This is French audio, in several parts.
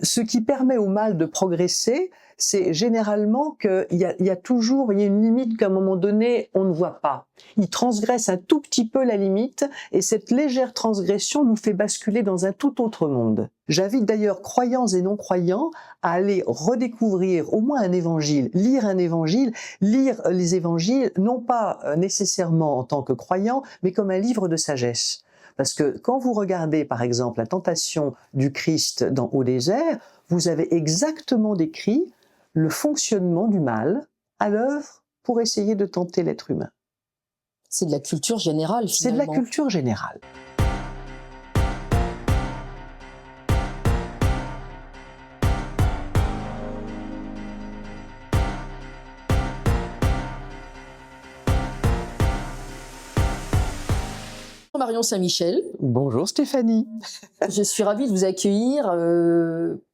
Ce qui permet au mal de progresser, c'est généralement qu'il y a toujours une limite qu'à un moment donné, on ne voit pas. Il transgresse un tout petit peu la limite, et cette légère transgression nous fait basculer dans un tout autre monde. J'invite d'ailleurs croyants et non-croyants à aller redécouvrir au moins un évangile, lire les évangiles, non pas nécessairement en tant que croyant, mais comme un livre de sagesse. Parce que quand vous regardez, par exemple, la tentation du Christ au désert, vous avez exactement décrit le fonctionnement du mal à l'œuvre pour essayer de tenter l'être humain. C'est de la culture générale, finalement. C'est de la culture générale. Marion Saint-Michel. Bonjour Stéphanie. Je suis ravie de vous accueillir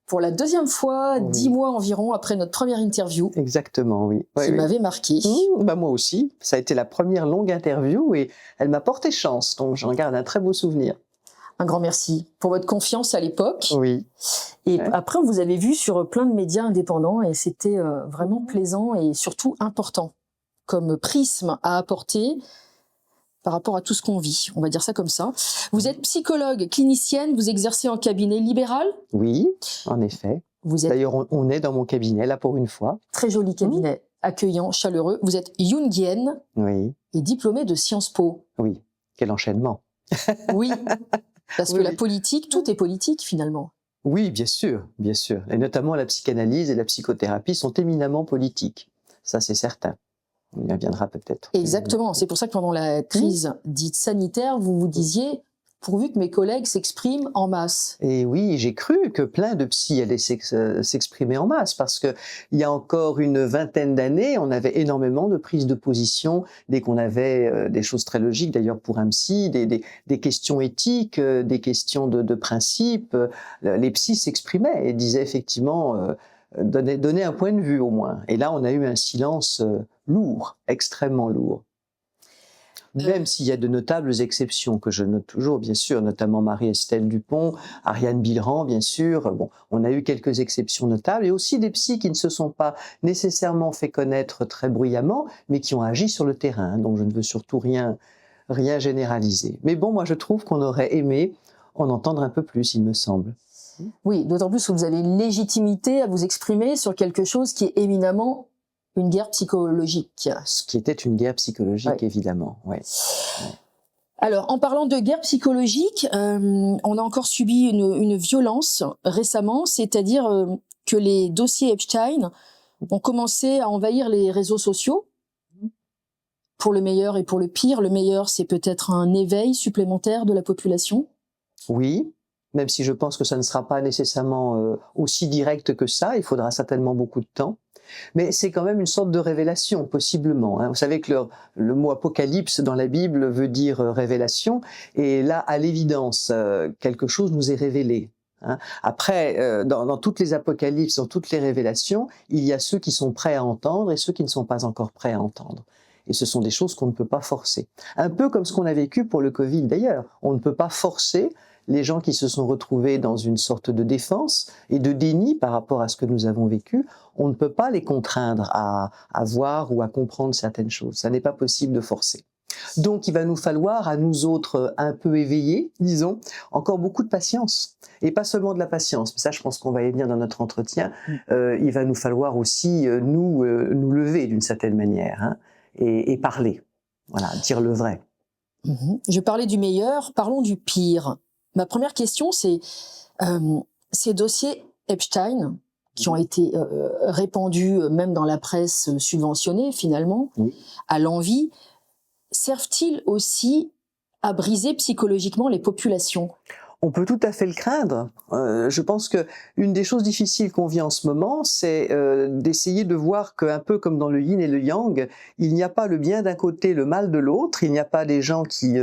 pour la deuxième fois, oui. 10 mois environ après notre première interview. Exactement, oui. Qui m'avait marqué. Moi aussi, ça a été la première longue interview et elle m'a porté chance, donc j'en garde un très beau souvenir. Un grand merci pour votre confiance à l'époque. Oui. Et après, on vous avez vu sur plein de médias indépendants et c'était vraiment plaisant et surtout important comme prisme à apporter par rapport à tout ce qu'on vit. On va dire ça comme ça. Vous êtes psychologue, clinicienne, vous exercez en cabinet libéral ? Oui, en effet. D'ailleurs, on est dans mon cabinet, là, pour une fois. Très joli cabinet, accueillant, chaleureux. Vous êtes jungienne et diplômée de Sciences Po. Oui, quel enchaînement. Oui, parce que la politique, tout est politique, finalement. Oui, bien sûr, bien sûr. Et notamment la psychanalyse et la psychothérapie sont éminemment politiques. Ça, c'est certain. On y reviendra peut-être. Exactement. C'est pour ça que pendant la crise dite sanitaire, vous vous disiez, pourvu que mes collègues s'expriment en masse. Et oui, j'ai cru que plein de psys allaient s'exprimer en masse, parce que il y a encore une vingtaine d'années, on avait énormément de prises de position dès qu'on avait des choses très logiques, d'ailleurs pour un psy, des questions éthiques, des questions de principe. Les psys s'exprimaient et disaient effectivement... Donner un point de vue au moins. Et là, on a eu un silence lourd, extrêmement lourd. Même s'il y a de notables exceptions que je note toujours, bien sûr, notamment Marie-Estelle Dupont, Ariane Bilran, bien sûr. Bon, on a eu quelques exceptions notables et aussi des psys qui ne se sont pas nécessairement fait connaître très bruyamment, mais qui ont agi sur le terrain. Donc, je ne veux surtout rien généraliser. Mais bon, moi, je trouve qu'on aurait aimé en entendre un peu plus, il me semble. Oui, d'autant plus que vous avez une légitimité à vous exprimer sur quelque chose qui est éminemment une guerre psychologique. Ce qui était une guerre psychologique, évidemment. Ouais. Alors, en parlant de guerre psychologique, on a encore subi une violence récemment, c'est-à-dire que les dossiers Epstein ont commencé à envahir les réseaux sociaux, pour le meilleur et pour le pire. Le meilleur, c'est peut-être un éveil supplémentaire de la population. Oui. Même si je pense que ça ne sera pas nécessairement aussi direct que ça, il faudra certainement beaucoup de temps. Mais c'est quand même une sorte de révélation, possiblement. Vous savez que le mot apocalypse dans la Bible veut dire révélation, et là, à l'évidence, quelque chose nous est révélé. Après, dans toutes les apocalypses, dans toutes les révélations, il y a ceux qui sont prêts à entendre et ceux qui ne sont pas encore prêts à entendre. Et ce sont des choses qu'on ne peut pas forcer. Un peu comme ce qu'on a vécu pour le Covid d'ailleurs. On ne peut pas forcer les gens qui se sont retrouvés dans une sorte de défense et de déni par rapport à ce que nous avons vécu. On ne peut pas les contraindre à voir ou à comprendre certaines choses. Ça n'est pas possible de forcer. Donc il va nous falloir, à nous autres un peu éveillés, disons, encore beaucoup de patience. Et pas seulement de la patience, mais ça je pense qu'on va y venir dans notre entretien. Il va nous falloir aussi nous lever d'une certaine manière et parler, voilà, dire le vrai. Je parlais du meilleur, parlons du pire. Ma première question, c'est ces dossiers Epstein qui ont été répandus même dans la presse subventionnée finalement, à l'envi, servent-ils aussi à briser psychologiquement les populations ? On peut tout à fait le craindre. Je pense que une des choses difficiles qu'on vit en ce moment, c'est d'essayer de voir qu'un peu comme dans le yin et le yang, il n'y a pas le bien d'un côté, le mal de l'autre. Il n'y a pas des gens qui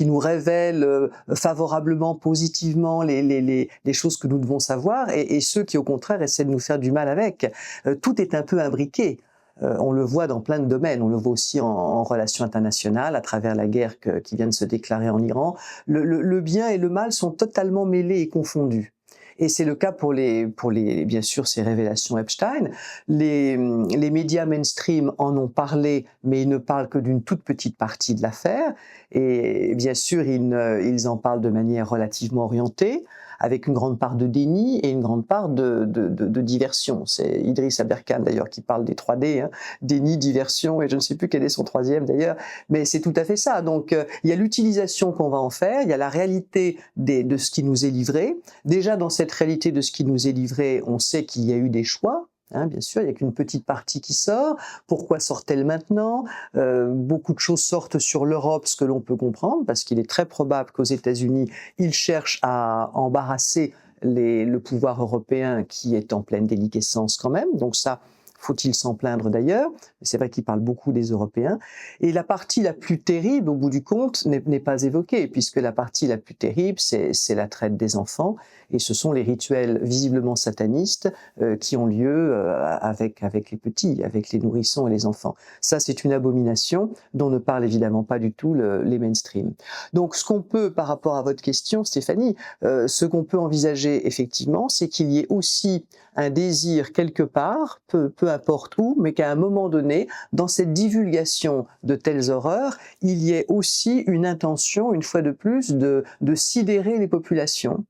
nous révèlent favorablement, positivement les choses que nous devons savoir, et ceux qui au contraire essaient de nous faire du mal avec. Tout est un peu imbriqué. On le voit dans plein de domaines, on le voit aussi en relations internationales, à travers la guerre qui vient de se déclarer en Iran. Le bien et le mal sont totalement mêlés et confondus. Et c'est le cas pour bien sûr, ces révélations Epstein. Les médias mainstream en ont parlé, mais ils ne parlent que d'une toute petite partie de l'affaire. Et bien sûr, ils en parlent de manière relativement orientée, avec une grande part de déni et une grande part de diversion. C'est Idriss Aberkan d'ailleurs qui parle des 3D, hein, déni, diversion, et je ne sais plus quel est son troisième d'ailleurs, mais c'est tout à fait ça. Donc il y a l'utilisation qu'on va en faire, il y a la réalité de ce qui nous est livré. Déjà dans cette réalité de ce qui nous est livré, on sait qu'il y a eu des choix. Hein, bien sûr, il n'y a qu'une petite partie qui sort. Pourquoi sort-elle maintenant? Beaucoup de choses sortent sur l'Europe, ce que l'on peut comprendre, parce qu'il est très probable qu'aux États-Unis, ils cherchent à embarrasser le pouvoir européen qui est en pleine déliquescence quand même. Donc ça, faut-il s'en plaindre d'ailleurs? C'est vrai qu'il parle beaucoup des Européens. Et la partie la plus terrible, au bout du compte, n'est pas évoquée, puisque la partie la plus terrible, c'est la traite des enfants, et ce sont les rituels visiblement satanistes qui ont lieu avec les petits, avec les nourrissons et les enfants. Ça, c'est une abomination dont ne parlent évidemment pas du tout les mainstream. Donc, ce qu'on peut, par rapport à votre question, Stéphanie, ce qu'on peut envisager effectivement, c'est qu'il y ait aussi un désir quelque part, peu importe où, mais qu'à un moment donné, dans cette divulgation de telles horreurs, il y ait aussi une intention, une fois de plus, de sidérer les populations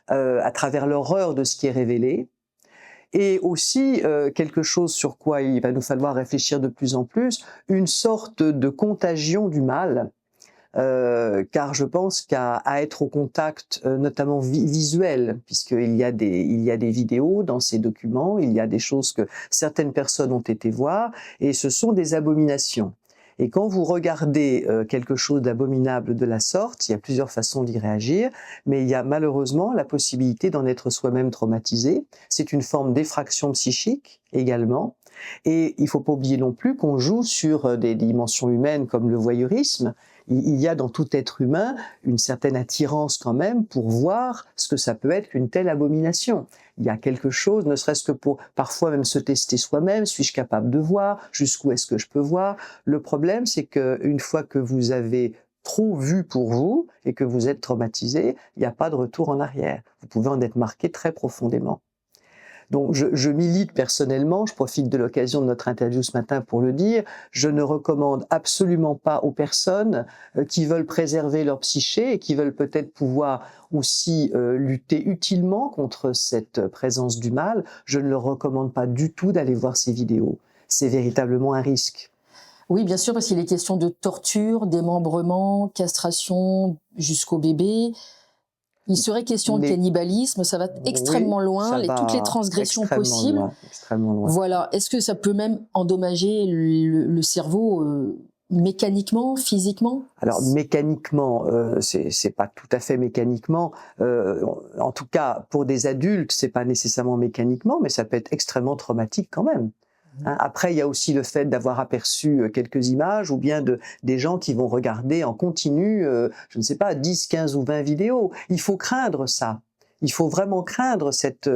à travers l'horreur de ce qui est révélé, et aussi quelque chose sur quoi il va nous falloir réfléchir de plus en plus, une sorte de contagion du mal, car je pense qu'à être au contact, notamment visuel, puisqu'il y a des vidéos dans ces documents, il y a des choses que certaines personnes ont été voir, et ce sont des abominations. Et quand vous regardez quelque chose d'abominable de la sorte, il y a plusieurs façons d'y réagir, mais il y a malheureusement la possibilité d'en être soi-même traumatisé. C'est une forme d'effraction psychique également. Et il ne faut pas oublier non plus qu'on joue sur des dimensions humaines comme le voyeurisme. Il y a dans tout être humain une certaine attirance quand même pour voir ce que ça peut être qu'une telle abomination. Il y a quelque chose, ne serait-ce que pour parfois même se tester soi-même, suis-je capable de voir, jusqu'où est-ce que je peux voir. Le problème, c'est qu'une fois que vous avez trop vu pour vous et que vous êtes traumatisé, il n'y a pas de retour en arrière. Vous pouvez en être marqué très profondément. Donc je milite personnellement, je profite de l'occasion de notre interview ce matin pour le dire, je ne recommande absolument pas aux personnes qui veulent préserver leur psyché et qui veulent peut-être pouvoir aussi lutter utilement contre cette présence du mal, je ne leur recommande pas du tout d'aller voir ces vidéos. C'est véritablement un risque. Oui, bien sûr, parce qu'il est question de torture, démembrement, castration jusqu'au bébé. Il serait question de cannibalisme, ça va extrêmement loin, toutes les transgressions possibles. Extrêmement loin. Voilà. Est-ce que ça peut même endommager le cerveau mécaniquement, physiquement? Alors mécaniquement, c'est pas tout à fait mécaniquement. En tout cas, pour des adultes, c'est pas nécessairement mécaniquement, mais ça peut être extrêmement traumatique quand même. Après, il y a aussi le fait d'avoir aperçu quelques images ou bien des gens qui vont regarder en continu, je ne sais pas, 10, 15 ou 20 vidéos. Il faut craindre ça. Il faut vraiment craindre cette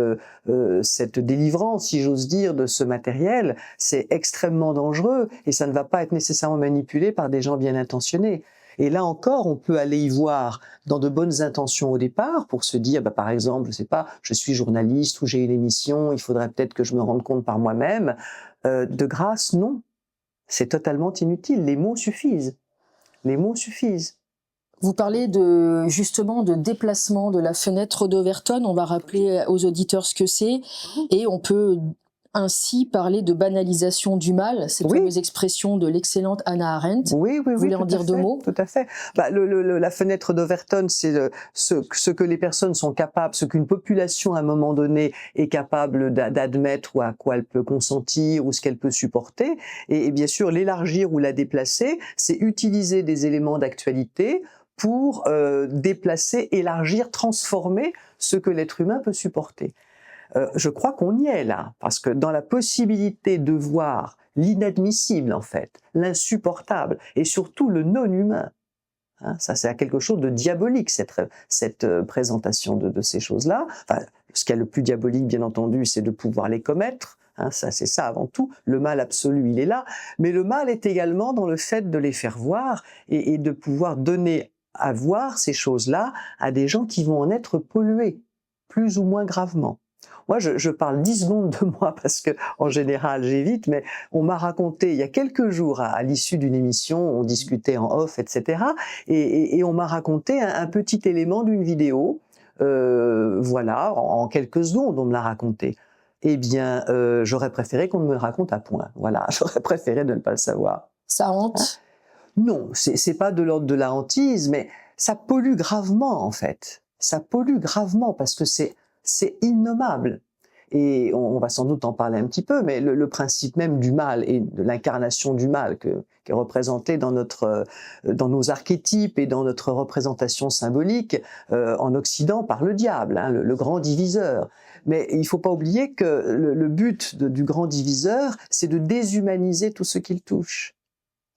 délivrance, si j'ose dire, de ce matériel. C'est extrêmement dangereux et ça ne va pas être nécessairement manipulé par des gens bien intentionnés. Et là encore, on peut aller y voir dans de bonnes intentions au départ pour se dire, par exemple, je sais pas, je suis journaliste ou j'ai une émission, il faudrait peut-être que je me rende compte par moi-même. De grâce, non. C'est totalement inutile. Les mots suffisent. Les mots suffisent. Vous parlez justement de déplacement de la fenêtre d'Overton. On va rappeler aux auditeurs ce que c'est. Et on peut ainsi parler de banalisation du mal, cette fameuse expression de l'excellente Hannah Arendt. Oui, vous voulez en dire deux mots? Tout à fait. La fenêtre d'Overton, c'est ce que les personnes sont capables, ce qu'une population à un moment donné est capable d'admettre ou à quoi elle peut consentir ou ce qu'elle peut supporter. Et bien sûr, l'élargir ou la déplacer, c'est utiliser des éléments d'actualité pour déplacer, élargir, transformer ce que l'être humain peut supporter. Je crois qu'on y est là, parce que dans la possibilité de voir l'inadmissible en fait, l'insupportable et surtout le non-humain, hein, ça c'est quelque chose de diabolique cette présentation de ces choses-là. Enfin, ce qu'il y a le plus diabolique bien entendu, c'est de pouvoir les commettre. Hein, ça c'est ça avant tout. Le mal absolu, il est là, mais le mal est également dans le fait de les faire voir et de pouvoir donner à voir ces choses-là à des gens qui vont en être pollués plus ou moins gravement. Moi, je parle 10 secondes de moi parce que, en général, j'évite, mais on m'a raconté il y a quelques jours, à l'issue d'une émission, on discutait en off, etc., et on m'a raconté un petit élément d'une vidéo, voilà, en quelques secondes, on me l'a raconté. Eh bien, j'aurais préféré qu'on ne me le raconte à point. Voilà, j'aurais préféré ne pas le savoir. Ça hante? Non, c'est pas de l'ordre de la hantise, mais ça pollue gravement, en fait. Ça pollue gravement parce que c'est innommable. Et on va sans doute en parler un petit peu, mais le principe même du mal et de l'incarnation du mal qui est représenté dans dans nos archétypes et dans notre représentation symbolique en Occident par le diable, hein, le grand diviseur. Mais il faut pas oublier que le but du grand diviseur, c'est de déshumaniser tout ce qu'il touche.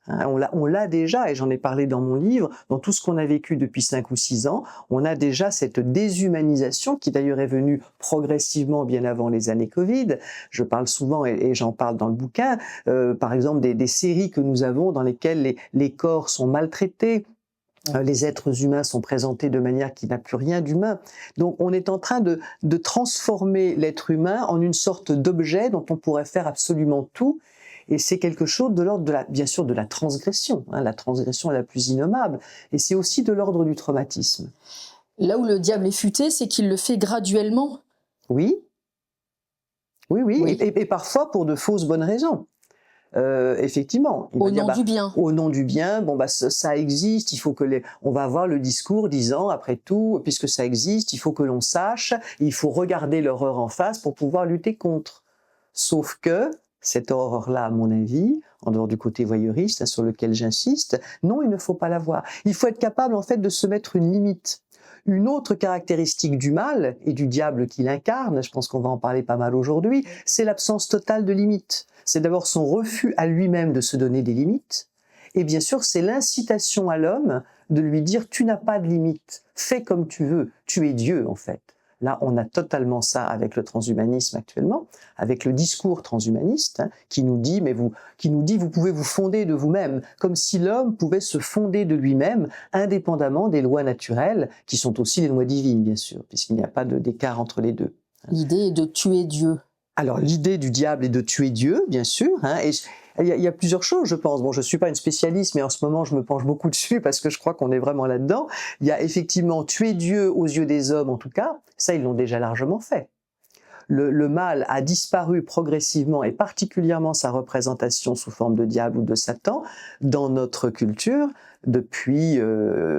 Hein, on l'a déjà, et j'en ai parlé dans mon livre, dans tout ce qu'on a vécu depuis 5 ou 6 ans, on a déjà cette déshumanisation qui d'ailleurs est venue progressivement bien avant les années Covid. Je parle souvent, et j'en parle dans le bouquin, par exemple des séries que nous avons dans lesquelles les corps sont maltraités, les êtres humains sont présentés de manière qui n'a plus rien d'humain. Donc on est en train de transformer l'être humain en une sorte d'objet dont on pourrait faire absolument tout. Et c'est quelque chose de l'ordre bien sûr, de la transgression. Hein, la transgression est la plus innommable. Et c'est aussi de l'ordre du traumatisme. Là où le diable est futé, c'est qu'il le fait graduellement. Oui. Oui. Et parfois pour de fausses bonnes raisons. Effectivement. Au nom du bien. Au nom du bien, bon bah ça existe, il faut que on va avoir le discours disant, après tout, puisque ça existe, il faut que l'on sache, il faut regarder l'horreur en face pour pouvoir lutter contre. Sauf que, cette horreur-là, à mon avis, en dehors du côté voyeuriste, hein, sur lequel j'insiste, non, il ne faut pas la voir. Il faut être capable, en fait, de se mettre une limite. Une autre caractéristique du mal et du diable qu'il incarne, je pense qu'on va en parler pas mal aujourd'hui, c'est l'absence totale de limites. C'est d'abord son refus à lui-même de se donner des limites. Et bien sûr, c'est l'incitation à l'homme de lui dire « tu n'as pas de limites, fais comme tu veux, tu es Dieu en fait ». Là, on a totalement ça avec le transhumanisme actuellement, avec le discours transhumaniste, hein, qui nous dit vous pouvez vous fonder de vous-même, comme si l'homme pouvait se fonder de lui-même, indépendamment des lois naturelles, qui sont aussi les lois divines, bien sûr, puisqu'il n'y a pas d'écart entre les deux. L'idée est de tuer Dieu. Alors, l'idée du diable est de tuer Dieu, bien sûr, hein, et il y a plusieurs choses, je pense. Bon, je suis pas une spécialiste, mais en ce moment, je me penche beaucoup dessus parce que je crois qu'on est vraiment là-dedans. Il y a effectivement tuer Dieu aux yeux des hommes, en tout cas. Ça, ils l'ont déjà largement fait. Le mal a disparu progressivement, et particulièrement sa représentation sous forme de diable ou de Satan, dans notre culture depuis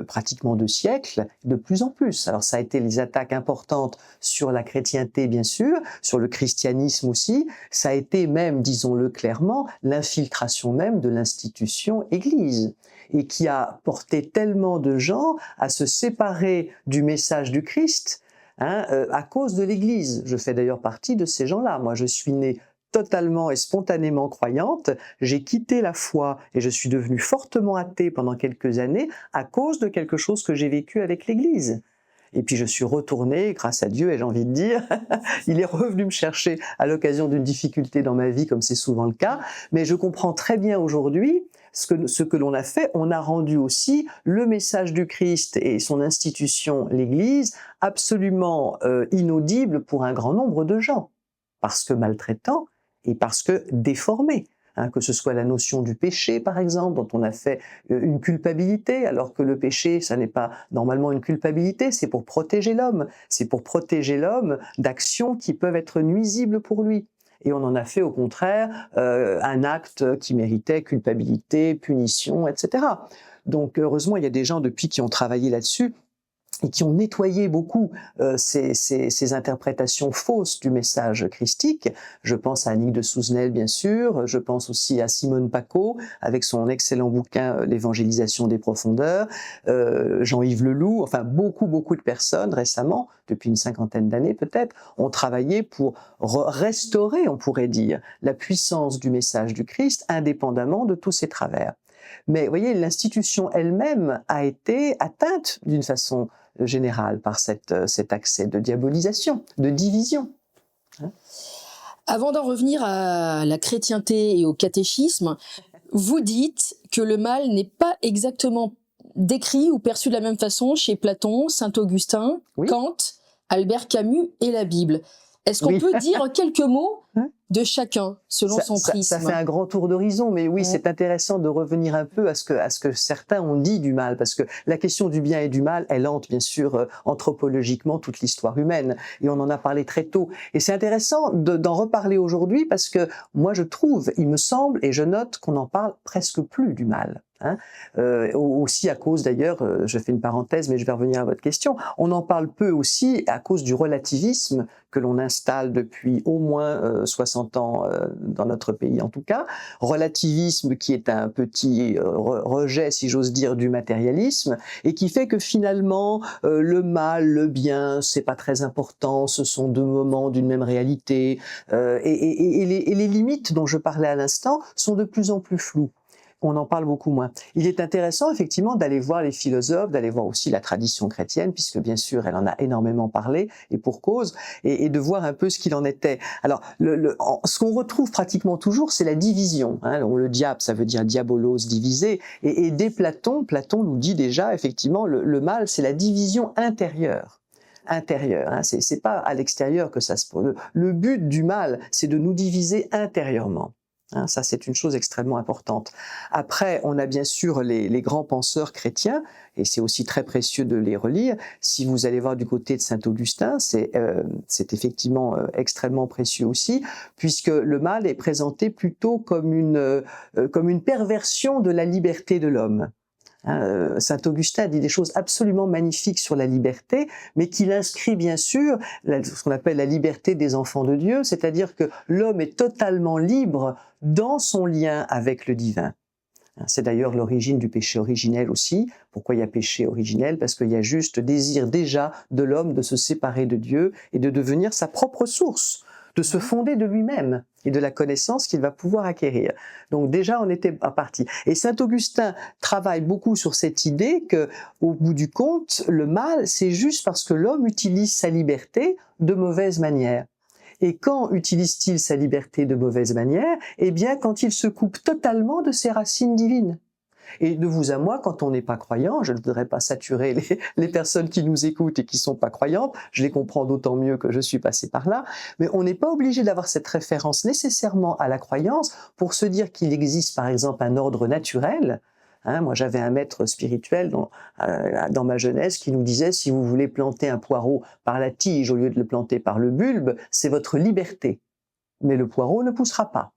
pratiquement 2 siècles, de plus en plus. Alors ça a été les attaques importantes sur la chrétienté, bien sûr, sur le christianisme aussi. Ça a été même, disons-le clairement, l'infiltration même de l'institution Église, et qui a porté tellement de gens à se séparer du message du Christ, hein, à cause de l'Église. Je fais d'ailleurs partie de ces gens-là. Moi, je suis née totalement et spontanément croyante. J'ai quitté la foi et je suis devenue fortement athée pendant quelques années à cause de quelque chose que j'ai vécu avec l'Église. Et puis je suis retournée, grâce à Dieu, et j'ai envie de dire, il est revenu me chercher à l'occasion d'une difficulté dans ma vie, comme c'est souvent le cas. Mais je comprends très bien aujourd'hui ce que l'on a fait. On a rendu aussi le message du Christ et son institution, l'Église, absolument inaudible pour un grand nombre de gens, parce que maltraitant et parce que déformé. Hein, que ce soit la notion du péché, par exemple, dont on a fait une culpabilité, alors que le péché, ça n'est pas normalement une culpabilité, c'est pour protéger l'homme. C'est pour protéger l'homme d'actions qui peuvent être nuisibles pour lui. Et on en a fait au contraire un acte qui méritait culpabilité, punition, etc. Donc heureusement, il y a des gens depuis qui ont travaillé là-dessus et qui ont nettoyé beaucoup ces interprétations fausses du message christique. Je pense à Annick de Souzenel, bien sûr, je pense aussi à Simone Paco, avec son excellent bouquin « L'évangélisation des profondeurs », Jean-Yves Leloup, enfin beaucoup de personnes récemment, depuis une 50aine d'années peut-être, ont travaillé pour restaurer, on pourrait dire, la puissance du message du Christ, indépendamment de tous ses travers. Mais vous voyez, l'institution elle-même a été atteinte d'une façon générale par cet accès de diabolisation, de division. Avant d'en revenir à la chrétienté et au catéchisme, vous dites que le mal n'est pas exactement décrit ou perçu de la même façon chez Platon, Saint-Augustin, oui, Kant, Albert Camus et la Bible. Est-ce qu'on Oui. peut dire quelques mots de chacun, selon son prisme? Ça fait un grand tour d'horizon, mais oui, c'est intéressant de revenir un peu à ce que certains ont dit du mal, parce que la question du bien et du mal, elle hante bien sûr anthropologiquement toute l'histoire humaine, et on en a parlé très tôt. Et c'est intéressant d'en reparler aujourd'hui, parce que moi je trouve, il me semble, et je note qu'on n'en parle presque plus du mal. Hein, aussi à cause d'ailleurs, je fais une parenthèse, mais je vais revenir à votre question, on en parle peu aussi à cause du relativisme que l'on installe depuis au moins 60 ans dans notre pays en tout cas, relativisme qui est un petit rejet, si j'ose dire, du matérialisme, et qui fait que finalement le mal, le bien, c'est pas très important, ce sont deux moments d'une même réalité, et les limites dont je parlais à l'instant sont de plus en plus floues. On en parle beaucoup moins. Il est intéressant effectivement d'aller voir les philosophes, d'aller voir aussi la tradition chrétienne, puisque bien sûr elle en a énormément parlé, et pour cause, et de voir un peu ce qu'il en était. Alors, ce qu'on retrouve pratiquement toujours, c'est la division. Hein. Le diable, ça veut dire diabolos, divisé, et dès Platon nous dit déjà effectivement le mal, c'est la division intérieure. Hein. C'est pas à l'extérieur que ça se pose. Le but du mal, c'est de nous diviser intérieurement. Hein, ça, c'est une chose extrêmement importante. Après, on a bien sûr les grands penseurs chrétiens, et c'est aussi très précieux de les relire. Si vous allez voir du côté de Saint-Augustin, c'est effectivement extrêmement précieux aussi, puisque le mal est présenté plutôt comme une perversion de la liberté de l'homme. Saint-Augustin dit des choses absolument magnifiques sur la liberté, mais qu'il inscrit bien sûr ce qu'on appelle la liberté des enfants de Dieu, c'est-à-dire que l'homme est totalement libre dans son lien avec le divin. C'est d'ailleurs l'origine du péché originel aussi. Pourquoi il y a péché originel? Parce qu'il y a juste désir déjà de l'homme de se séparer de Dieu et de devenir sa propre source, de se fonder de lui-même et de la connaissance qu'il va pouvoir acquérir. Donc déjà, on était à partie. Et Saint-Augustin travaille beaucoup sur cette idée que, au bout du compte, le mal, c'est juste parce que l'homme utilise sa liberté de mauvaise manière. Et quand utilise-t-il sa liberté de mauvaise manière? Eh bien, quand il se coupe totalement de ses racines divines. Et de vous à moi, quand on n'est pas croyant, je ne voudrais pas saturer les personnes qui nous écoutent et qui sont pas croyantes, je les comprends d'autant mieux que je suis passé par là, mais on n'est pas obligé d'avoir cette référence nécessairement à la croyance pour se dire qu'il existe par exemple un ordre naturel. Hein, moi j'avais un maître spirituel dans ma jeunesse qui nous disait si vous voulez planter un poireau par la tige au lieu de le planter par le bulbe, c'est votre liberté. Mais le poireau ne poussera pas.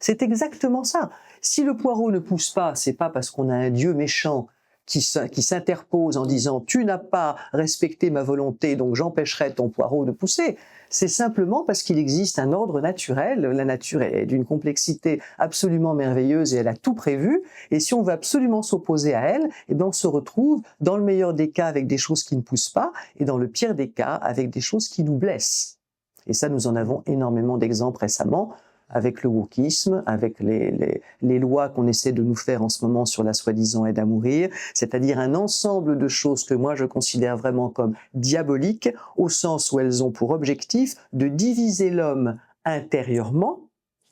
C'est exactement ça. Si le poireau ne pousse pas, c'est pas parce qu'on a un Dieu méchant qui s'interpose en disant « tu n'as pas respecté ma volonté, donc j'empêcherai ton poireau de pousser ». C'est simplement parce qu'il existe un ordre naturel. La nature est d'une complexité absolument merveilleuse et elle a tout prévu. Et si on veut absolument s'opposer à elle, eh bien on se retrouve dans le meilleur des cas avec des choses qui ne poussent pas et dans le pire des cas avec des choses qui nous blessent. Et ça, nous en avons énormément d'exemples récemment, avec le wokisme, avec les lois qu'on essaie de nous faire en ce moment sur la soi-disant aide à mourir, c'est-à-dire un ensemble de choses que moi je considère vraiment comme diaboliques, au sens où elles ont pour objectif de diviser l'homme intérieurement,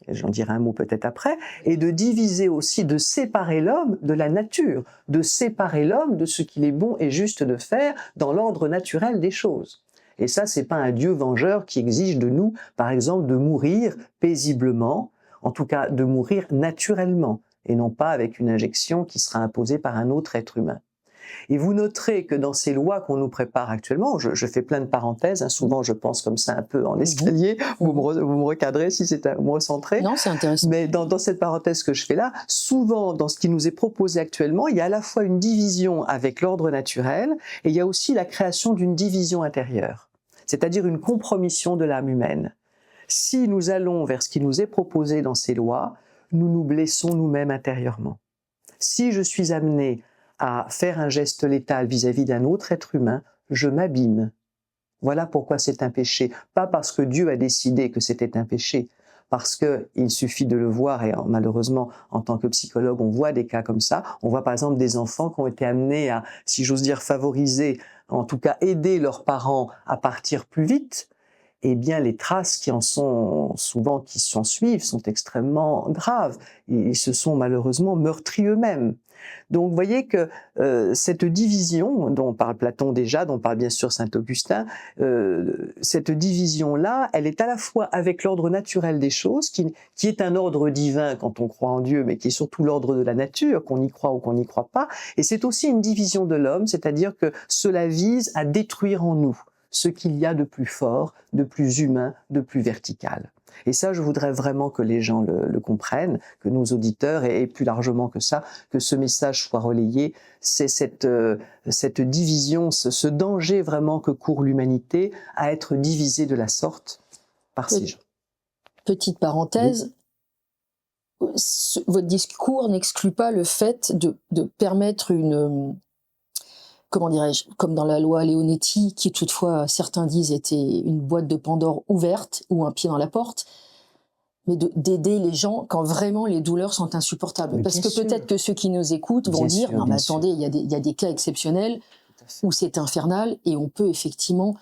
et j'en dirai un mot peut-être après, et de diviser aussi, de séparer l'homme de la nature, de séparer l'homme de ce qu'il est bon et juste de faire dans l'ordre naturel des choses. Et ça, c'est pas un Dieu vengeur qui exige de nous, par exemple, de mourir paisiblement, en tout cas de mourir naturellement, et non pas avec une injection qui sera imposée par un autre être humain. Et vous noterez que dans ces lois qu'on nous prépare actuellement, je fais plein de parenthèses, hein, souvent je pense comme ça un peu en escalier, vous me recadrez si c'est à me recentrer. Non, c'est intéressant. Mais dans cette parenthèse que je fais là, souvent dans ce qui nous est proposé actuellement, il y a à la fois une division avec l'ordre naturel et il y a aussi la création d'une division intérieure, c'est-à-dire une compromission de l'âme humaine. Si nous allons vers ce qui nous est proposé dans ces lois, nous nous blessons nous-mêmes intérieurement. Si je suis amené à faire un geste létal vis-à-vis d'un autre être humain, je m'abîme. Voilà pourquoi c'est un péché. Pas parce que Dieu a décidé que c'était un péché, parce que il suffit de le voir, et malheureusement, en tant que psychologue, on voit des cas comme ça. On voit par exemple des enfants qui ont été amenés à, si j'ose dire, favoriser, en tout cas aider leurs parents à partir plus vite, eh bien les traces qui s'en suivent sont extrêmement graves. Ils se sont malheureusement meurtris eux-mêmes. Donc vous voyez que cette division dont parle Platon déjà, dont parle bien sûr Saint-Augustin, cette division-là, elle est à la fois avec l'ordre naturel des choses, qui est un ordre divin quand on croit en Dieu, mais qui est surtout l'ordre de la nature, qu'on y croit ou qu'on n'y croit pas, et c'est aussi une division de l'homme, c'est-à-dire que cela vise à détruire en nous ce qu'il y a de plus fort, de plus humain, de plus vertical. Et ça, je voudrais vraiment que les gens le comprennent, que nos auditeurs, et plus largement que ça, que ce message soit relayé. C'est cette division, ce danger vraiment que court l'humanité à être divisée de la sorte par ces gens. Petite parenthèse, votre discours n'exclut pas le fait de permettre une... comment dirais-je, comme dans la loi Leonetti, qui toutefois, certains disent, était une boîte de Pandore ouverte ou un pied dans la porte, mais d'aider les gens quand vraiment les douleurs sont insupportables. Parce que peut-être que ceux qui nous écoutent vont dire, non mais attendez, il y a des cas exceptionnels où c'est infernal et on peut effectivement,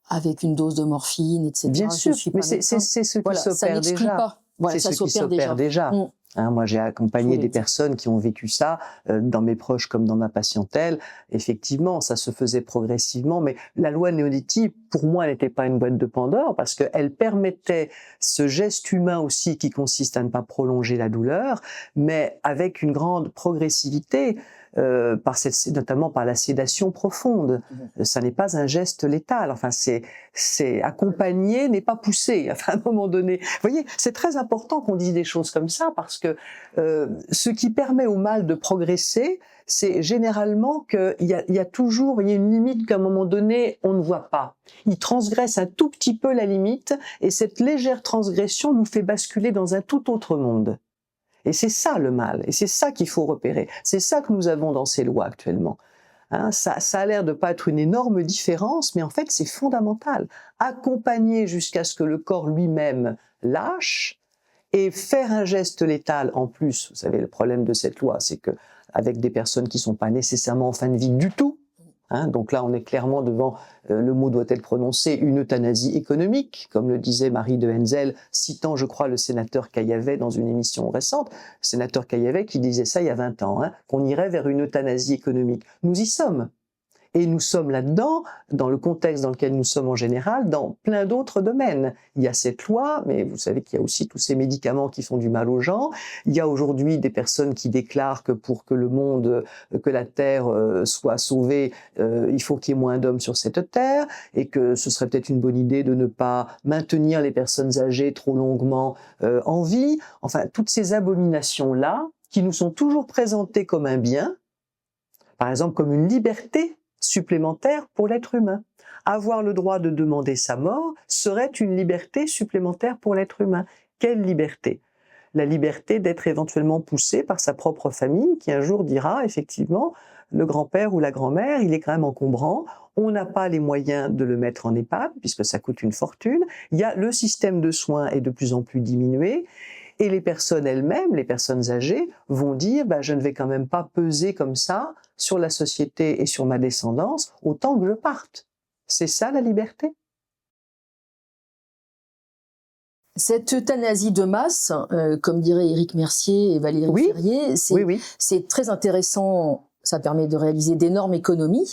avec une dose de morphine, etc. Bien sûr, mais c'est ce qui s'opère déjà. Voilà, ça s'opère déjà. Moi, j'ai accompagné des personnes qui ont vécu ça, dans mes proches comme dans ma patientèle. Effectivement, ça se faisait progressivement, mais la loi Leonetti, pour moi, n'était pas une boîte de Pandore parce qu'elle permettait ce geste humain aussi qui consiste à ne pas prolonger la douleur, mais avec une grande progressivité. Notamment par la sédation profonde. Ça n'est pas un geste létal. Enfin, c'est accompagné, n'est pas poussé. Enfin, à un moment donné, vous voyez, c'est très important qu'on dise des choses comme ça parce que ce qui permet au mal de progresser, c'est généralement qu'il y a toujours une limite qu'à un moment donné on ne voit pas. Il transgresse un tout petit peu la limite et cette légère transgression nous fait basculer dans un tout autre monde. Et c'est ça le mal, et c'est ça qu'il faut repérer. C'est ça que nous avons dans ces lois actuellement. Ça a l'air de pas être une énorme différence, mais en fait c'est fondamental. Accompagner jusqu'à ce que le corps lui-même lâche et faire un geste létal en plus. Vous savez, le problème de cette loi, c'est que avec des personnes qui sont pas nécessairement en fin de vie du tout, donc là, on est clairement devant, le mot doit être prononcé, une euthanasie économique, comme le disait Marie de Henzel, citant, je crois, le sénateur Caillavet dans une émission récente, le sénateur Caillavet qui disait ça il y a 20 ans, qu'on irait vers une euthanasie économique. Nous y sommes. Et nous sommes là-dedans, dans le contexte dans lequel nous sommes en général, dans plein d'autres domaines. Il y a cette loi, mais vous savez qu'il y a aussi tous ces médicaments qui font du mal aux gens. Il y a aujourd'hui des personnes qui déclarent que pour que le monde, que la Terre soit sauvée, il faut qu'il y ait moins d'hommes sur cette Terre, et que ce serait peut-être une bonne idée de ne pas maintenir les personnes âgées trop longuement en vie. Enfin, toutes ces abominations-là, qui nous sont toujours présentées comme un bien, par exemple comme une liberté supplémentaire pour l'être humain. Avoir le droit de demander sa mort serait une liberté supplémentaire pour l'être humain. Quelle liberté? La liberté d'être éventuellement poussé par sa propre famille qui un jour dira effectivement le grand-père ou la grand-mère, il est quand même encombrant, on n'a pas les moyens de le mettre en EHPAD puisque ça coûte une fortune, le système de soins est de plus en plus diminué. Et les personnes elles-mêmes, les personnes âgées, vont dire je ne vais quand même pas peser comme ça sur la société et sur ma descendance autant que je parte. C'est ça la liberté? Cette euthanasie de masse, comme diraient Éric Mercier et Valérie Ferrier, c'est très intéressant. Ça permet de réaliser d'énormes économies,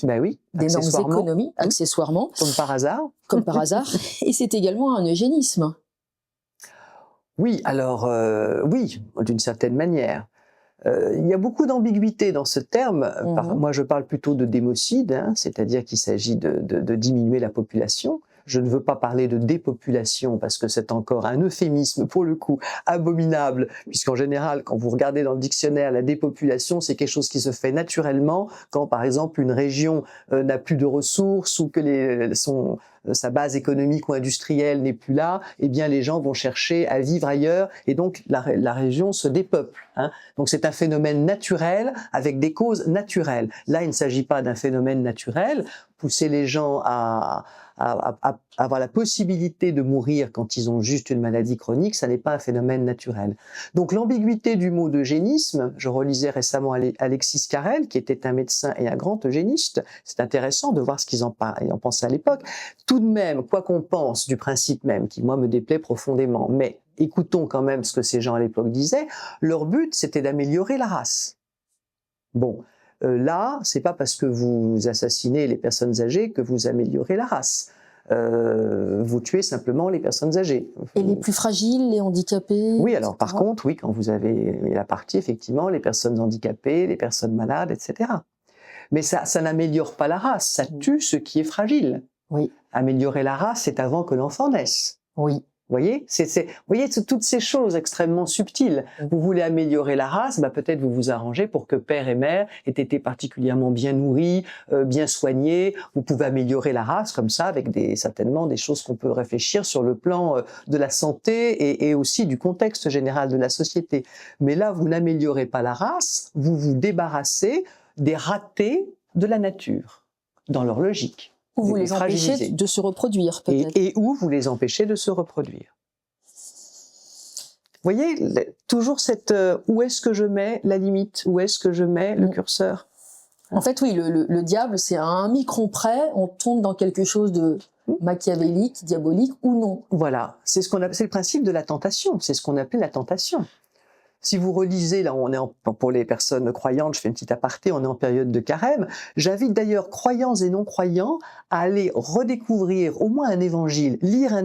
d'énormes économies, accessoirement. Comme par hasard. Comme par hasard. Et c'est également un eugénisme. Oui, alors oui, d'une certaine manière. Il y a beaucoup d'ambiguïté dans ce terme. Moi, je parle plutôt de démocide, c'est-à-dire qu'il s'agit de diminuer la population. Je ne veux pas parler de dépopulation parce que c'est encore un euphémisme, pour le coup, abominable, puisqu'en général, quand vous regardez dans le dictionnaire, la dépopulation, c'est quelque chose qui se fait naturellement quand, par exemple, une région n'a plus de ressources ou que sa base économique ou industrielle n'est plus là, eh bien les gens vont chercher à vivre ailleurs et donc la région se dépeuple. Donc c'est un phénomène naturel avec des causes naturelles. Là, il ne s'agit pas d'un phénomène naturel. pousser les gens à avoir la possibilité de mourir quand ils ont juste une maladie chronique, ça n'est pas un phénomène naturel. Donc l'ambiguïté du mot d'eugénisme, je relisais récemment Alexis Carrel, qui était un médecin et un grand eugéniste, c'est intéressant de voir ce qu'ils en pensaient à l'époque. Tout de même, quoi qu'on pense du principe même, qui moi me déplaît profondément, mais écoutons quand même ce que ces gens à l'époque disaient, leur but c'était d'améliorer la race. Bon, là, c'est pas parce que vous assassinez les personnes âgées que vous améliorez la race. Vous tuez simplement les personnes âgées. Et les plus fragiles, les handicapés? Oui, alors par contre, oui, quand vous avez la partie, effectivement, les personnes handicapées, les personnes malades, etc. Mais ça n'améliore pas la race, ça tue ce qui est fragile. Oui. Améliorer la race, c'est avant que l'enfant naisse. Oui. Vous voyez, c'est toutes ces choses extrêmement subtiles. Vous voulez améliorer la race, peut-être vous vous arrangez pour que père et mère aient été particulièrement bien nourris, bien soignés. Vous pouvez améliorer la race comme ça, avec certainement des choses qu'on peut réfléchir sur le plan de la santé et aussi du contexte général de la société. Mais là, vous n'améliorez pas la race, vous vous débarrassez des ratés de la nature, dans leur logique. Ou vous les empêchez de se reproduire, peut-être. Et où vous les empêchez de se reproduire. Vous voyez, toujours cette... où est-ce que je mets la limite? Où est-ce que je mets le curseur? En fait, oui, le diable, c'est à un micron près, on tombe dans quelque chose de machiavélique, diabolique ou non. Voilà, c'est le principe de la tentation, c'est ce qu'on appelle la tentation. Si vous relisez, là on est pour les personnes croyantes, je fais une petite aparté, on est en période de carême, j'invite d'ailleurs croyants et non-croyants à aller redécouvrir au moins un évangile, lire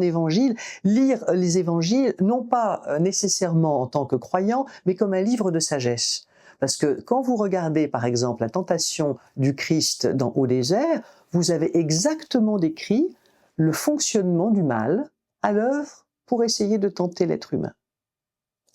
les évangiles, non pas nécessairement en tant que croyant, mais comme un livre de sagesse. Parce que quand vous regardez par exemple la tentation du Christ au désert, vous avez exactement décrit le fonctionnement du mal à l'œuvre pour essayer de tenter l'être humain.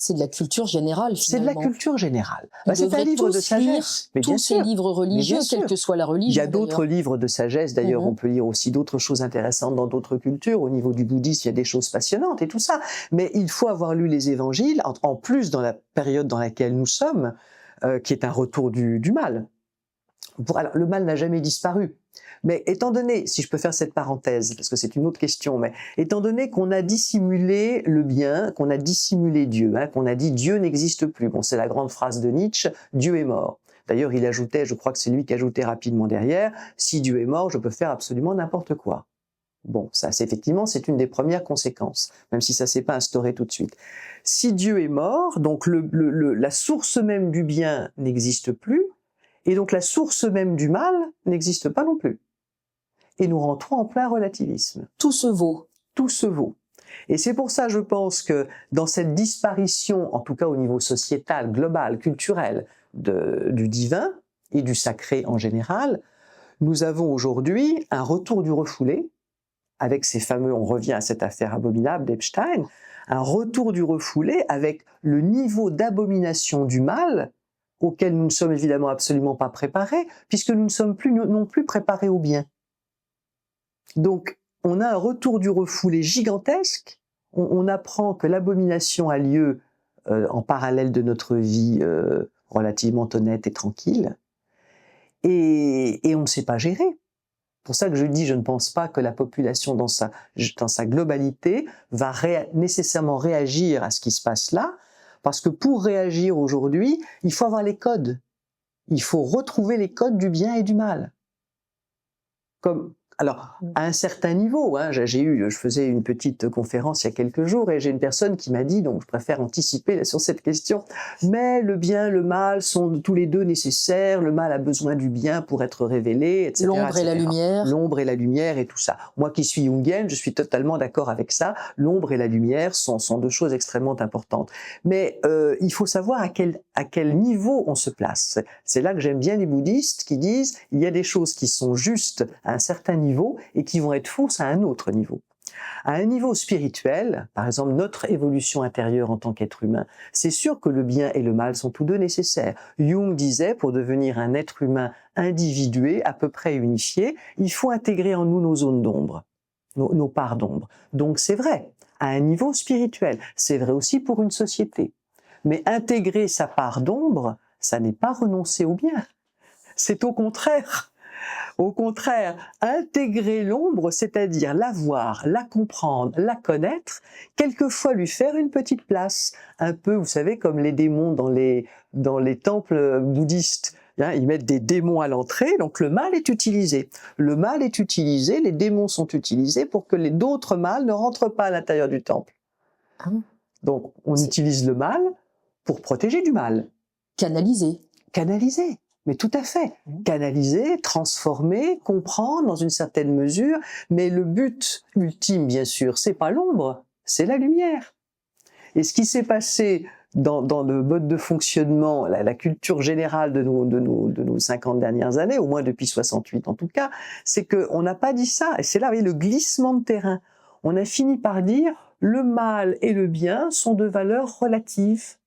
C'est de la culture générale, finalement. C'est de la culture générale. C'est un livre de sagesse. Mais tous ces livres religieux, quelle que soit la religion. Il y a d'autres livres de sagesse. D'ailleurs, on peut lire aussi d'autres choses intéressantes dans d'autres cultures. Au niveau du bouddhisme, il y a des choses passionnantes et tout ça. Mais il faut avoir lu les évangiles, en plus dans la période dans laquelle nous sommes, qui est un retour du mal. Alors, le mal n'a jamais disparu. Mais étant donné, si je peux faire cette parenthèse, parce que c'est une autre question, mais étant donné qu'on a dissimulé le bien, qu'on a dissimulé Dieu, qu'on a dit Dieu n'existe plus. Bon, c'est la grande phrase de Nietzsche, Dieu est mort. D'ailleurs, il ajoutait, je crois que c'est lui qui ajoutait rapidement derrière, si Dieu est mort, je peux faire absolument n'importe quoi. Bon, ça, effectivement, c'est une des premières conséquences, même si ça s'est pas instauré tout de suite. Si Dieu est mort, donc la source même du bien n'existe plus, et donc la source même du mal n'existe pas non plus. Et nous rentrons en plein relativisme. Tout se vaut. Tout se vaut. Et c'est pour ça, je pense que dans cette disparition, en tout cas au niveau sociétal, global, culturel, du divin et du sacré en général, nous avons aujourd'hui un retour du refoulé, avec ces fameux, on revient à cette affaire abominable d'Epstein, un retour du refoulé avec le niveau d'abomination du mal auquel nous ne sommes évidemment absolument pas préparés, puisque nous ne sommes plus non plus préparés au bien. Donc, on a un retour du refoulé gigantesque, on apprend que l'abomination a lieu en parallèle de notre vie relativement honnête et tranquille, et on ne sait pas gérer. C'est pour ça que je dis, je ne pense pas que la population dans sa globalité va nécessairement réagir à ce qui se passe là, parce que pour réagir aujourd'hui, il faut avoir les codes. Il faut retrouver les codes du bien et du mal. Alors, à un certain niveau, je faisais une petite conférence il y a quelques jours et j'ai une personne qui m'a dit, donc je préfère anticiper sur cette question, mais le bien et le mal sont tous les deux nécessaires, le mal a besoin du bien pour être révélé, etc. L'ombre et la lumière. L'ombre et la lumière et tout ça. Moi qui suis jungienne, je suis totalement d'accord avec ça. L'ombre et la lumière sont deux choses extrêmement importantes. Mais il faut savoir à quel niveau on se place. C'est là que j'aime bien les bouddhistes qui disent, il y a des choses qui sont justes à un certain niveau et qui vont être fausses à un autre niveau. À un niveau spirituel, par exemple notre évolution intérieure en tant qu'être humain, c'est sûr que le bien et le mal sont tous deux nécessaires. Jung disait, pour devenir un être humain individué, à peu près unifié, il faut intégrer en nous nos zones d'ombre, nos parts d'ombre. Donc c'est vrai, à un niveau spirituel, c'est vrai aussi pour une société. Mais intégrer sa part d'ombre, ça n'est pas renoncer au bien. C'est au contraire. Au contraire, intégrer l'ombre, c'est-à-dire la voir, la comprendre, la connaître, quelquefois lui faire une petite place, un peu, vous savez, comme les démons dans les temples bouddhistes. Hein, ils mettent des démons à l'entrée, donc le mal est utilisé. Le mal est utilisé, les démons sont utilisés pour que d'autres mâles ne rentrent pas à l'intérieur du temple. Ah. Donc on utilise le mal pour protéger du mal. Canaliser. Canaliser, mais tout à fait. Canaliser, transformer, comprendre dans une certaine mesure, mais le but ultime, bien sûr, c'est pas l'ombre, c'est la lumière. Et ce qui s'est passé dans le mode de fonctionnement, la culture générale de nos 50 dernières années, au moins depuis 68 en tout cas, c'est qu'on n'a pas dit ça. Et c'est là, vous voyez, le glissement de terrain. On a fini par dire le mal et le bien sont de valeurs relatives,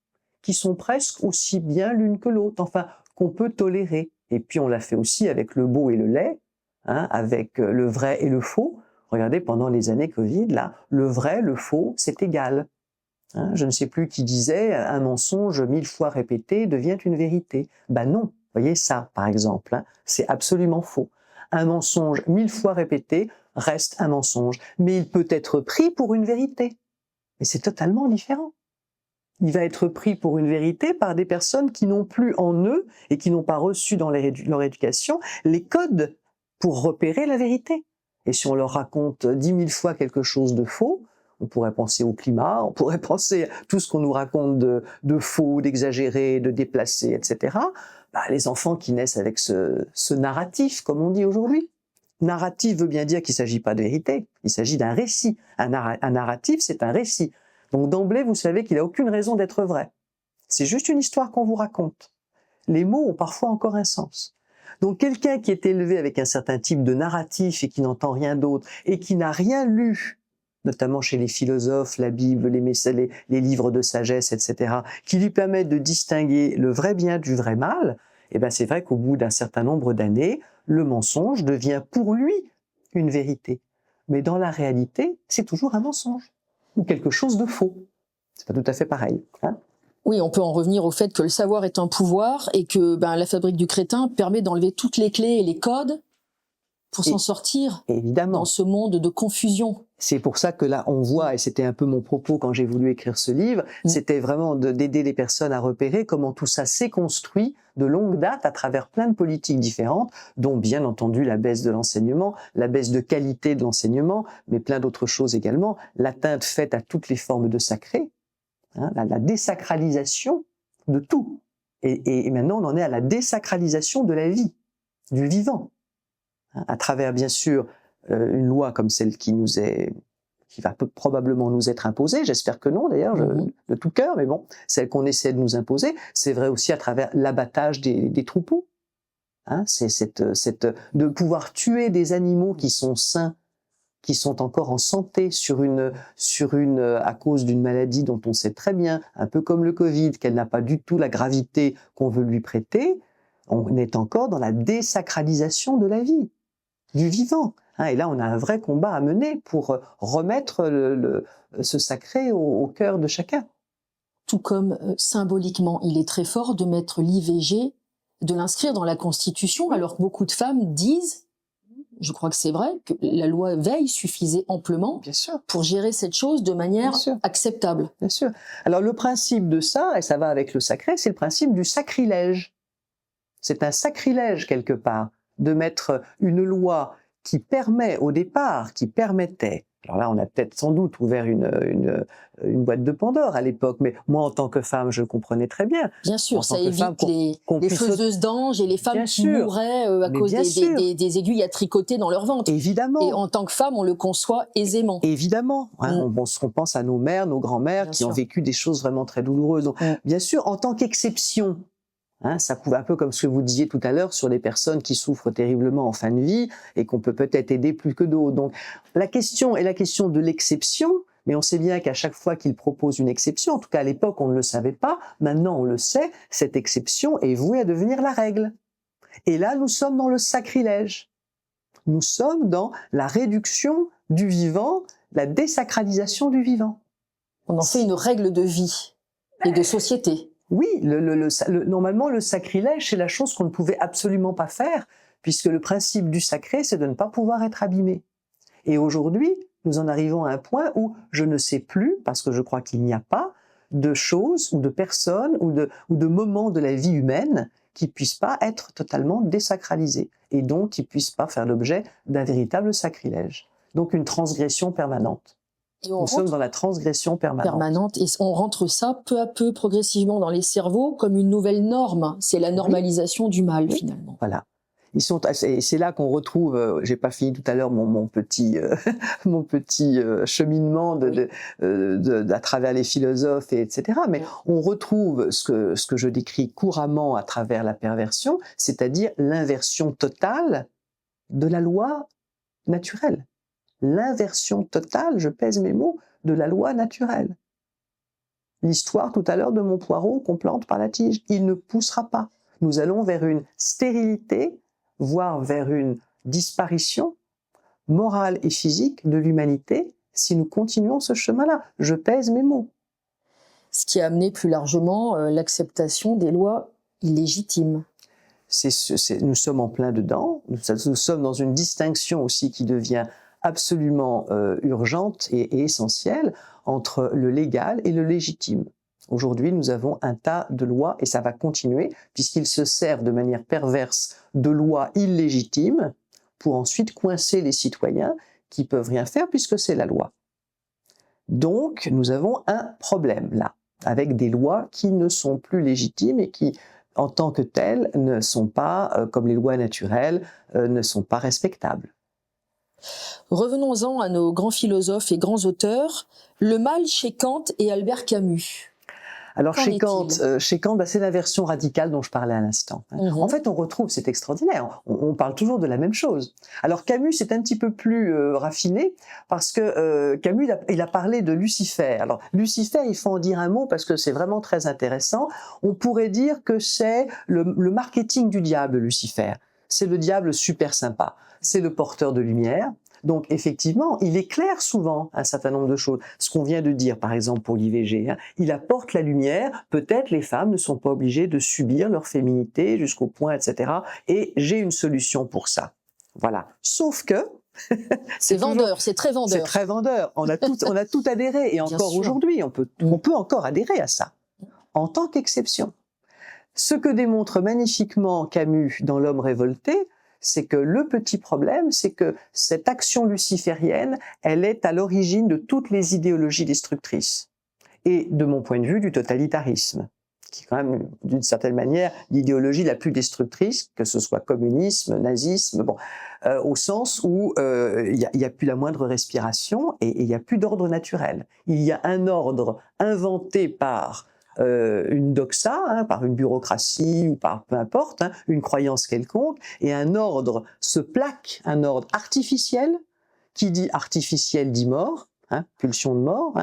qui sont presque aussi bien l'une que l'autre, enfin, qu'on peut tolérer. Et puis on l'a fait aussi avec le beau et le laid, hein, avec le vrai et le faux. Regardez, pendant les années Covid, là, le vrai, le faux, c'est égal. Hein, je ne sais plus qui disait, un mensonge 1000 fois répété devient une vérité. Ben non, vous voyez ça, par exemple, hein, c'est absolument faux. Un mensonge 1000 fois répété reste un mensonge, mais il peut être pris pour une vérité. Mais c'est totalement différent. Il va être pris pour une vérité par des personnes qui n'ont plus en eux et qui n'ont pas reçu dans leur éducation les codes pour repérer la vérité. Et si on leur raconte 10 000 fois quelque chose de faux, on pourrait penser au climat, on pourrait penser à tout ce qu'on nous raconte de faux, d'exagéré, de déplacé, etc. Bah, les enfants qui naissent avec ce narratif, comme on dit aujourd'hui. Narratif veut bien dire qu'il ne s'agit pas de vérité, il s'agit d'un récit. Un narratif, c'est un récit. Donc d'emblée, vous savez qu'il n'a aucune raison d'être vrai. C'est juste une histoire qu'on vous raconte. Les mots ont parfois encore un sens. Donc quelqu'un qui est élevé avec un certain type de narratif et qui n'entend rien d'autre et qui n'a rien lu, notamment chez les philosophes, la Bible, les livres de sagesse, etc., qui lui permettent de distinguer le vrai bien du vrai mal, eh ben c'est vrai qu'au bout d'un certain nombre d'années, le mensonge devient pour lui une vérité. Mais dans la réalité, c'est toujours un mensonge ou quelque chose de faux. C'est pas tout à fait pareil. Hein ? Oui, on peut en revenir au fait que le savoir est un pouvoir et que la fabrique du crétin permet d'enlever toutes les clés et les codes pour s'en sortir évidemment dans ce monde de confusion. C'est pour ça que là, on voit, et c'était un peu mon propos quand j'ai voulu écrire ce livre, c'était vraiment d'aider les personnes à repérer comment tout ça s'est construit de longue date à travers plein de politiques différentes, dont bien entendu la baisse de l'enseignement, la baisse de qualité de l'enseignement, mais plein d'autres choses également, l'atteinte faite à toutes les formes de sacré, hein, la désacralisation de tout. Et maintenant, on en est à la désacralisation de la vie, du vivant, hein, à travers bien sûr une loi comme celle qui va probablement nous être imposée, j'espère que non d'ailleurs, de tout cœur, mais bon, celle qu'on essaie de nous imposer, c'est vrai aussi à travers l'abattage des troupeaux. Hein, c'est de pouvoir tuer des animaux qui sont sains, qui sont encore en santé à cause d'une maladie dont on sait très bien, un peu comme le Covid, qu'elle n'a pas du tout la gravité qu'on veut lui prêter. On est encore dans la désacralisation de la vie, du vivant. Et là, on a un vrai combat à mener pour remettre ce sacré au cœur de chacun. Tout comme symboliquement, il est très fort de mettre l'IVG, de l'inscrire dans la Constitution, alors que beaucoup de femmes disent, je crois que c'est vrai, que la loi Veil suffisait amplement pour gérer cette chose de manière acceptable. Bien sûr. Alors le principe de ça, et ça va avec le sacré, c'est le principe du sacrilège. C'est un sacrilège quelque part de mettre une loi qui permet au départ, qui permettait, alors là on a peut-être sans doute ouvert une boîte de Pandore à l'époque, mais moi en tant que femme je le comprenais très bien. Bien sûr, ça évite les faiseuses d'anges et les femmes qui mourraient à cause des aiguilles à tricoter dans leur ventre. Évidemment. Et en tant que femme, on le conçoit aisément. Évidemment. Hein, on pense à nos mères, nos grands-mères qui ont vécu des choses vraiment très douloureuses. Donc, bien sûr, en tant qu'exception, hein, ça prouve un peu comme ce que vous disiez tout à l'heure sur les personnes qui souffrent terriblement en fin de vie et qu'on peut peut-être aider plus que d'autres. Donc la question est la question de l'exception, mais on sait bien qu'à chaque fois qu'il propose une exception, en tout cas à l'époque on ne le savait pas, maintenant on le sait, cette exception est vouée à devenir la règle. Et là nous sommes dans le sacrilège. Nous sommes dans la réduction du vivant, la désacralisation du vivant. On en fait une règle de vie et de société. Oui, normalement, le sacrilège, c'est la chose qu'on ne pouvait absolument pas faire, puisque le principe du sacré, c'est de ne pas pouvoir être abîmé. Et aujourd'hui, nous en arrivons à un point où je ne sais plus, parce que je crois qu'il n'y a pas, de choses ou de personnes ou de moments de la vie humaine qui puissent pas être totalement désacralisés et donc qui puissent pas faire l'objet d'un véritable sacrilège. Donc une transgression permanente. Nous sommes dans la transgression permanente. Et on rentre ça peu à peu, progressivement dans les cerveaux comme une nouvelle norme. C'est la normalisation du mal, finalement. Voilà. Et c'est là qu'on retrouve, j'ai pas fini tout à l'heure mon petit cheminement à travers les philosophes, etc. Mais on retrouve ce que je décris couramment à travers la perversion, c'est-à-dire l'inversion totale de la loi naturelle. L'inversion totale, je pèse mes mots, de la loi naturelle. L'histoire tout à l'heure de mon poireau qu'on plante par la tige, il ne poussera pas. Nous allons vers une stérilité, voire vers une disparition morale et physique de l'humanité si nous continuons ce chemin-là. Je pèse mes mots. Ce qui a amené plus largement l'acceptation des lois illégitimes. Nous sommes en plein dedans, nous sommes dans une distinction aussi qui devient absolument urgente et essentielle entre le légal et le légitime. Aujourd'hui, nous avons un tas de lois, et ça va continuer, puisqu'ils se servent de manière perverse de lois illégitimes pour ensuite coincer les citoyens qui peuvent rien faire puisque c'est la loi. Donc, nous avons un problème là, avec des lois qui ne sont plus légitimes et qui, en tant que telles, ne sont pas, comme les lois naturelles, ne sont pas respectables. Revenons-en à nos grands philosophes et grands auteurs. Le mal chez Kant et Albert Camus. Alors chez Kant, c'est la version radicale dont je parlais à l'instant. En fait, on retrouve, c'est extraordinaire, on parle toujours de la même chose. Alors Camus, c'est un petit peu plus raffiné, parce que Camus, il a parlé de Lucifer. Alors Lucifer, il faut en dire un mot, parce que c'est vraiment très intéressant. On pourrait dire que c'est le marketing du diable, Lucifer. C'est le diable super sympa. C'est le porteur de lumière. Donc effectivement, il éclaire souvent un certain nombre de choses. Ce qu'on vient de dire, par exemple, pour l'IVG, il apporte la lumière. Peut-être les femmes ne sont pas obligées de subir leur féminité jusqu'au point, etc. Et j'ai une solution pour ça. Voilà. Sauf que c'est vendeur, c'est très vendeur. C'est très vendeur. On a tout adhéré. Et encore aujourd'hui, on peut encore adhérer à ça, en tant qu'exception. Ce que démontre magnifiquement Camus dans L'homme révolté, c'est que le petit problème, c'est que cette action luciférienne, elle est à l'origine de toutes les idéologies destructrices. Et de mon point de vue, du totalitarisme, qui est quand même, d'une certaine manière, l'idéologie la plus destructrice, que ce soit communisme, nazisme, au sens où il y a plus la moindre respiration et il y a plus d'ordre naturel. Il y a un ordre inventé par une doxa, par une bureaucratie ou par peu importe, une croyance quelconque, et un ordre se plaque, un ordre artificiel, qui dit artificiel dit mort, pulsion de mort,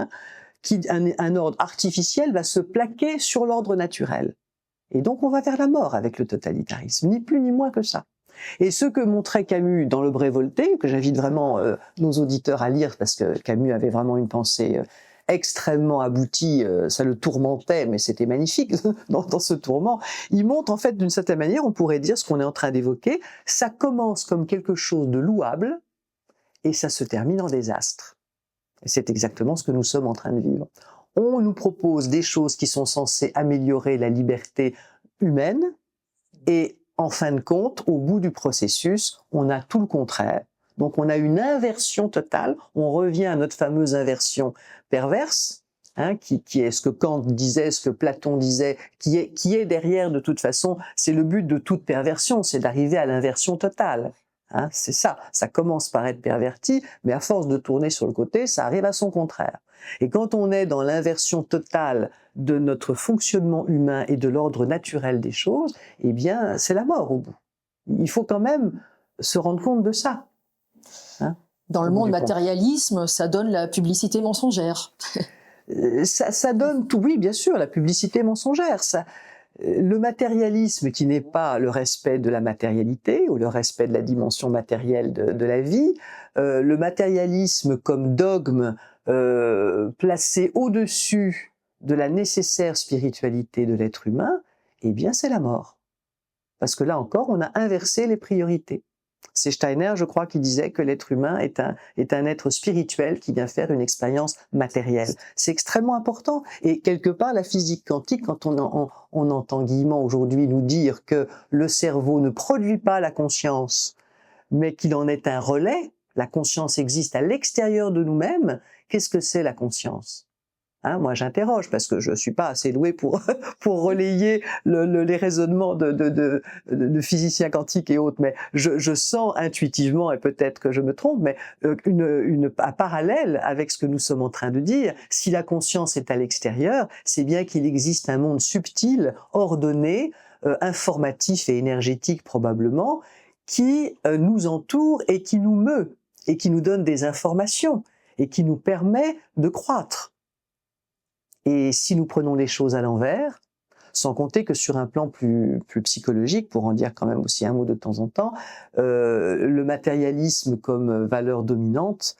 un ordre artificiel va se plaquer sur l'ordre naturel. Et donc on va vers la mort avec le totalitarisme, ni plus ni moins que ça. Et ce que montrait Camus dans Le Révolté, que j'invite vraiment nos auditeurs à lire, parce que Camus avait vraiment une pensée extrêmement abouti, ça le tourmentait, mais c'était magnifique dans ce tourment. Il montre en fait, d'une certaine manière, on pourrait dire ce qu'on est en train d'évoquer, ça commence comme quelque chose de louable et ça se termine en désastre. Et c'est exactement ce que nous sommes en train de vivre. On nous propose des choses qui sont censées améliorer la liberté humaine et en fin de compte, au bout du processus, on a tout le contraire. Donc on a une inversion totale, on revient à notre fameuse inversion perverse, qui est ce que Kant disait, ce que Platon disait, qui est derrière de toute façon, c'est le but de toute perversion, c'est d'arriver à l'inversion totale. C'est ça commence par être perverti, mais à force de tourner sur le côté, ça arrive à son contraire. Et quand on est dans l'inversion totale de notre fonctionnement humain et de l'ordre naturel des choses, eh bien c'est la mort au bout. Il faut quand même se rendre compte de ça. Dans le monde matérialisme, ça donne la publicité mensongère. Ça donne tout, oui, bien sûr, la publicité mensongère. Le matérialisme qui n'est pas le respect de la matérialité ou le respect de la dimension matérielle de la vie, le matérialisme comme dogme placé au-dessus de la nécessaire spiritualité de l'être humain, eh bien c'est la mort. Parce que là encore, on a inversé les priorités. C'est Steiner, je crois, qui disait que l'être humain est un être spirituel qui vient faire une expérience matérielle. C'est extrêmement important. Et quelque part, la physique quantique, quand on entend Guillemot aujourd'hui nous dire que le cerveau ne produit pas la conscience, mais qu'il en est un relais, la conscience existe à l'extérieur de nous-mêmes, qu'est-ce que c'est la conscience ? Moi, j'interroge parce que je suis pas assez doué pour relayer les raisonnements de physiciens quantiques et autres, mais je sens intuitivement, et peut-être que je me trompe, mais un parallèle avec ce que nous sommes en train de dire. Si la conscience est à l'extérieur, c'est bien qu'il existe un monde subtil, ordonné, informatif et énergétique probablement, qui nous entoure et qui nous meut, et qui nous donne des informations, et qui nous permet de croître. Et si nous prenons les choses à l'envers, sans compter que sur un plan plus psychologique, pour en dire quand même aussi un mot de temps en temps, le matérialisme comme valeur dominante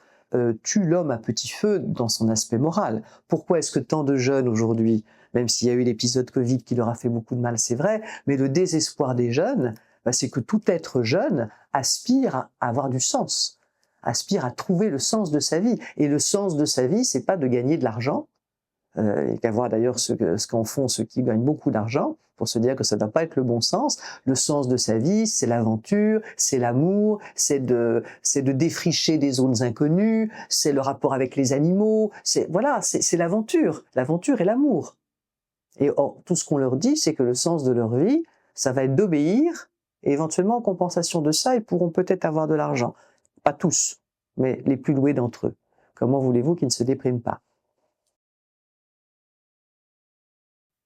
tue l'homme à petit feu dans son aspect moral. Pourquoi est-ce que tant de jeunes aujourd'hui, même s'il y a eu l'épisode Covid qui leur a fait beaucoup de mal, c'est vrai, mais le désespoir des jeunes, c'est que tout être jeune aspire à avoir du sens, aspire à trouver le sens de sa vie. Et le sens de sa vie, c'est pas de gagner de l'argent, et qu'à voir d'ailleurs ce qu'en font ceux qui gagnent beaucoup d'argent, pour se dire que ça ne doit pas être le bon sens. Le sens de sa vie, c'est l'aventure, c'est l'amour, c'est de défricher des zones inconnues, c'est le rapport avec les animaux, c'est l'aventure et l'amour. Et tout ce qu'on leur dit, c'est que le sens de leur vie, ça va être d'obéir, et éventuellement en compensation de ça, ils pourront peut-être avoir de l'argent. Pas tous, mais les plus doués d'entre eux. Comment voulez-vous qu'ils ne se dépriment pas ?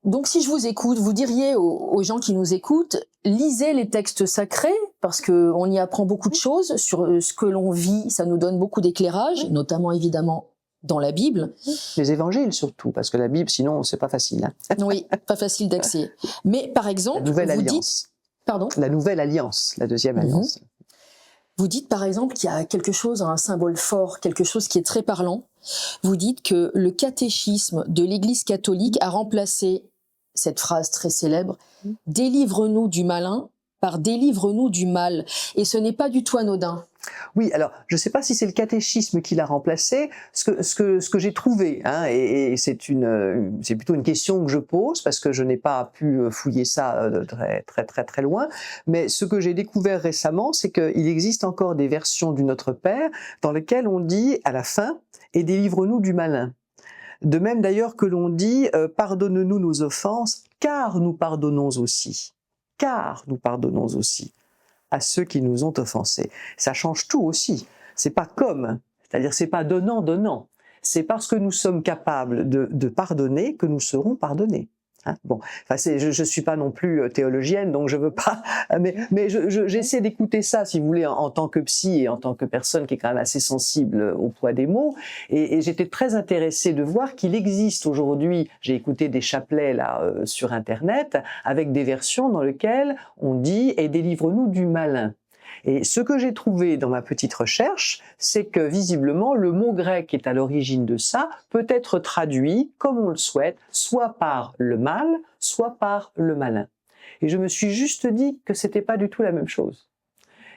Donc, si je vous écoute, vous diriez aux gens qui nous écoutent, lisez les textes sacrés, parce que on y apprend beaucoup de choses sur ce que l'on vit, ça nous donne beaucoup d'éclairage, notamment évidemment dans la Bible. Les évangiles surtout, parce que la Bible, sinon, c'est pas facile. Oui, pas facile d'accès. Mais par exemple, la Nouvelle Alliance. Dites... Pardon ? La Nouvelle Alliance, la deuxième alliance. Vous dites par exemple qu'il y a quelque chose, un symbole fort, quelque chose qui est très parlant. Vous dites que le catéchisme de l'Église catholique a remplacé cette phrase très célèbre, « Délivre-nous du malin par délivre-nous du mal ». Et ce n'est pas du tout anodin. Oui, alors je ne sais pas si c'est le catéchisme qui l'a remplacé. Ce que j'ai trouvé, et c'est plutôt une question que je pose parce que je n'ai pas pu fouiller ça très loin. Mais ce que j'ai découvert récemment, c'est qu'il existe encore des versions du Notre Père dans lesquelles on dit à la fin « Et délivre-nous du malin ». De même d'ailleurs que l'on dit « Pardonne-nous nos offenses, car nous pardonnons aussi. » Car nous pardonnons aussi à ceux qui nous ont offensés. Ça change tout aussi. C'est pas comme, c'est-à-dire c'est pas donnant. C'est parce que nous sommes capables de pardonner que nous serons pardonnés. Bon, enfin je suis pas non plus théologienne, donc je veux pas, mais j'essaie d'écouter ça, si vous voulez, en tant que psy et en tant que personne qui est quand même assez sensible au poids des mots, et j'étais très intéressée de voir qu'il existe aujourd'hui, j'ai écouté des chapelets là sur internet, avec des versions dans lesquelles on dit « et délivre-nous du malin ». Et ce que j'ai trouvé dans ma petite recherche, c'est que visiblement le mot grec qui est à l'origine de ça peut être traduit comme on le souhaite, soit par le mal, soit par le malin. Et je me suis juste dit que c'était pas du tout la même chose.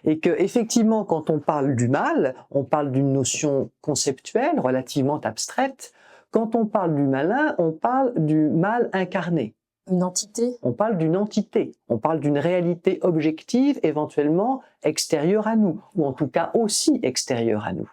Et que effectivement, quand on parle du mal, on parle d'une notion conceptuelle relativement abstraite. Quand on parle du malin, on parle du mal incarné. Une entité ? On parle d'une entité, on parle d'une réalité objective, éventuellement extérieure à nous, ou en tout cas aussi extérieure à nous.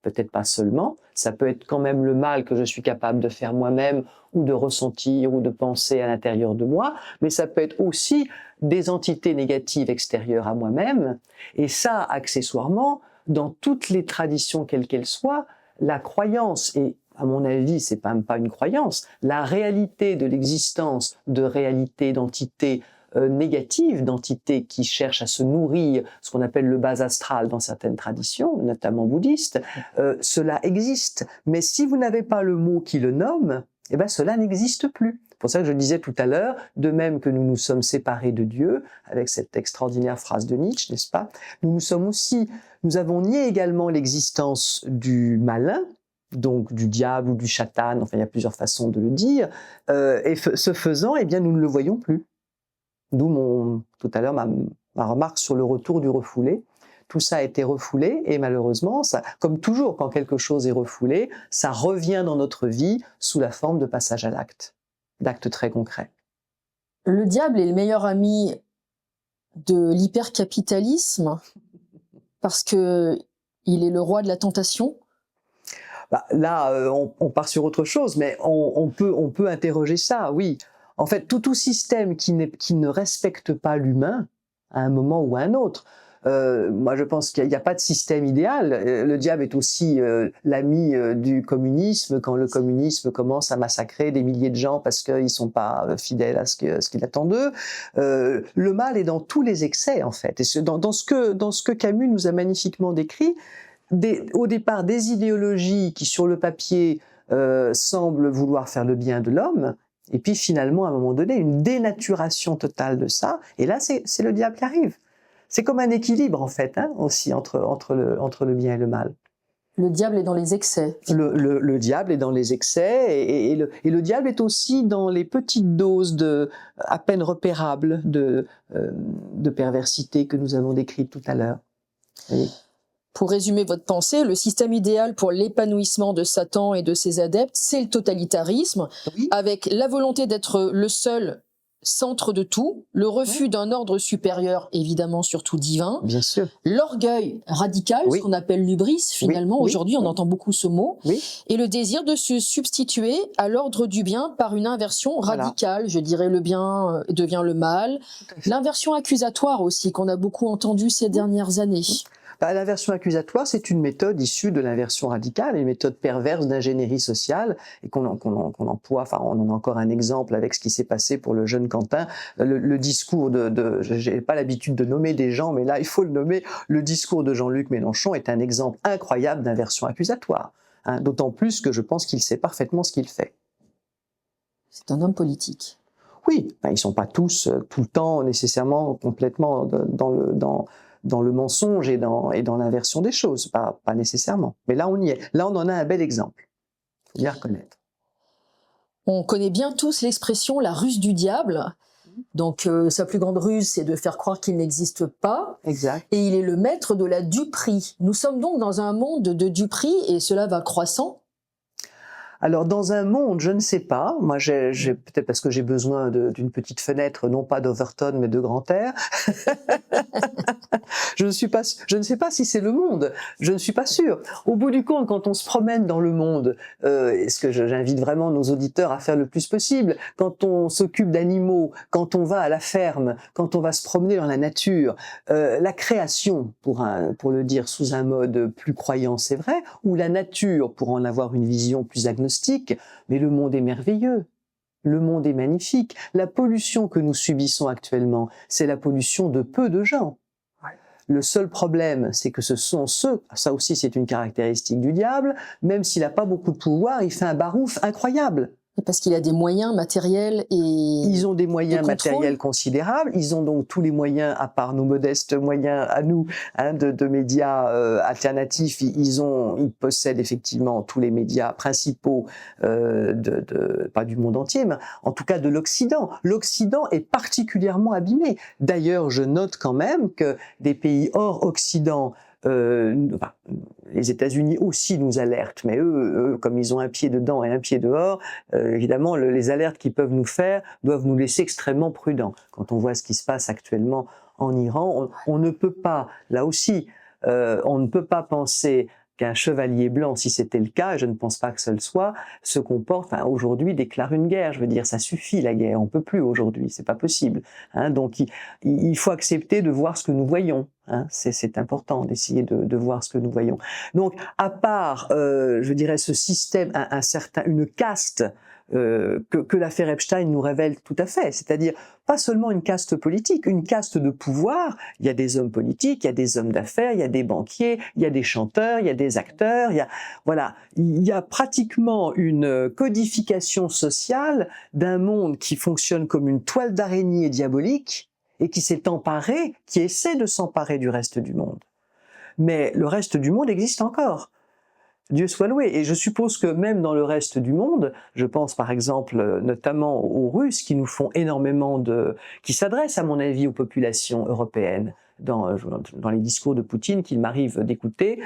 Peut-être pas seulement, ça peut être quand même le mal que je suis capable de faire moi-même, ou de ressentir, ou de penser à l'intérieur de moi, mais ça peut être aussi des entités négatives extérieures à moi-même, et ça, accessoirement, dans toutes les traditions quelles qu'elles soient, la croyance est, à mon avis, c'est même pas une croyance, la réalité de l'existence de réalités, d'entités négatives, d'entités qui cherchent à se nourrir, ce qu'on appelle le bas astral dans certaines traditions, notamment bouddhistes, cela existe. Mais si vous n'avez pas le mot qui le nomme, eh ben cela n'existe plus. C'est pour ça que je disais tout à l'heure, de même que nous nous sommes séparés de Dieu, avec cette extraordinaire phrase de Nietzsche, n'est-ce pas? Nous avons nié également l'existence du malin, donc du diable ou du Satan, enfin il y a plusieurs façons de le dire, et ce faisant, eh bien nous ne le voyons plus. D'où tout à l'heure ma remarque sur le retour du refoulé. Tout ça a été refoulé et malheureusement, ça, comme toujours quand quelque chose est refoulé, ça revient dans notre vie sous la forme de passage à l'acte, d'actes très concrets. Le diable est le meilleur ami de l'hypercapitalisme parce que il est le roi de la tentation. Là, on part sur autre chose, mais on peut interroger ça, oui. En fait, tout système qui ne respecte pas l'humain, à un moment ou à un autre, moi je pense qu'il n'y a pas de système idéal. Le diable est aussi l'ami du communisme, quand le communisme commence à massacrer des milliers de gens parce qu'ils sont pas fidèles à ce qu'il attend d'eux. Le mal est dans tous les excès, en fait. Et dans ce que Camus nous a magnifiquement décrit, au départ des idéologies qui sur le papier semblent vouloir faire le bien de l'homme, et puis finalement à un moment donné une dénaturation totale de ça, et là c'est le diable qui arrive. C'est comme un équilibre en fait, hein, aussi entre le bien et le mal. Le diable est dans les excès. Le diable est dans les excès et le diable est aussi dans les petites doses à peine repérables de perversité que nous avons décrites tout à l'heure. Oui. Pour résumer votre pensée, le système idéal pour l'épanouissement de Satan et de ses adeptes, c'est le totalitarisme, oui, avec la volonté d'être le seul centre de tout, le refus d'un ordre supérieur, évidemment surtout divin, bien sûr, l'orgueil radical, oui, ce qu'on appelle l'hubris finalement, oui, aujourd'hui on entend beaucoup ce mot, oui, et le désir de se substituer à l'ordre du bien par une inversion radicale, voilà, je dirais le bien devient le mal, l'inversion accusatoire aussi qu'on a beaucoup entendu ces dernières années. L'inversion accusatoire, c'est une méthode issue de l'inversion radicale, une méthode perverse d'ingénierie sociale, et qu'on emploie, enfin on en a encore un exemple avec ce qui s'est passé pour le jeune Quentin, le discours j'ai pas l'habitude de nommer des gens, mais là il faut le nommer, le discours de Jean-Luc Mélenchon est un exemple incroyable d'inversion accusatoire, hein, d'autant plus que je pense qu'il sait parfaitement ce qu'il fait. C'est un homme politique. Oui, ils sont pas tous tout le temps nécessairement complètement dans le mensonge et dans l'inversion des choses, pas nécessairement. Mais là, on y est. Là, on en a un bel exemple. Il faut bien reconnaître. On connaît bien tous l'expression « la ruse du diable ». Donc, sa plus grande ruse, c'est de faire croire qu'il n'existe pas. Exact. Et il est le maître de la duperie. Nous sommes donc dans un monde de duperie et cela va croissant. Alors dans un monde, je ne sais pas, moi peut-être parce que j'ai besoin d'une petite fenêtre, non pas d'Overton mais de grand air. Je ne sais pas si c'est le monde, je ne suis pas sûr. Au bout du compte, quand on se promène dans le monde, ce que j'invite vraiment nos auditeurs à faire le plus possible, quand on s'occupe d'animaux, quand on va à la ferme, quand on va se promener dans la nature, la création, pour le dire sous un mode plus croyant, c'est vrai, ou la nature, pour en avoir une vision plus agnostique, mais le monde est merveilleux. Le monde est magnifique. La pollution que nous subissons actuellement, c'est la pollution de peu de gens. Ouais. Le seul problème, c'est que ce sont ceux, ça aussi c'est une caractéristique du diable, même s'il n'a pas beaucoup de pouvoir, il fait un barouf incroyable. Parce qu'il a des moyens matériels et ils ont des moyens matériels considérables, ils ont donc tous les moyens, à part nos modestes moyens à nous, hein, de médias alternatifs, ils possèdent effectivement tous les médias principaux pas du monde entier, mais en tout cas de l'Occident. L'Occident est particulièrement abîmé. D'ailleurs, je note quand même que des pays hors Occident, les États-Unis aussi nous alertent, mais eux, comme ils ont un pied dedans et un pied dehors, évidemment, les alertes qu'ils peuvent nous faire doivent nous laisser extrêmement prudents. Quand on voit ce qui se passe actuellement en Iran, on ne peut pas, là aussi, on ne peut pas penser qu'un chevalier blanc, si c'était le cas, et je ne pense pas que ce le soit, se comporte, aujourd'hui déclare une guerre. Je veux dire, ça suffit la guerre, on peut plus aujourd'hui, c'est pas possible. Hein, donc il faut accepter de voir ce que nous voyons. Hein, c'est important d'essayer de voir ce que nous voyons. Donc, à part, je dirais, ce système, une caste que l'affaire Epstein nous révèle tout à fait, c'est-à-dire pas seulement une caste politique, une caste de pouvoir. Il y a des hommes politiques, il y a des hommes d'affaires, il y a des banquiers, il y a des chanteurs, il y a des acteurs, il y a pratiquement une codification sociale d'un monde qui fonctionne comme une toile d'araignée diabolique et qui s'est emparé, qui essaie de s'emparer du reste du monde. Mais le reste du monde existe encore. Dieu soit loué. Et je suppose que même dans le reste du monde, je pense par exemple notamment aux Russes qui nous font énormément qui s'adressent à mon avis aux populations européennes. Dans les discours de Poutine qu'il m'arrive d'écouter,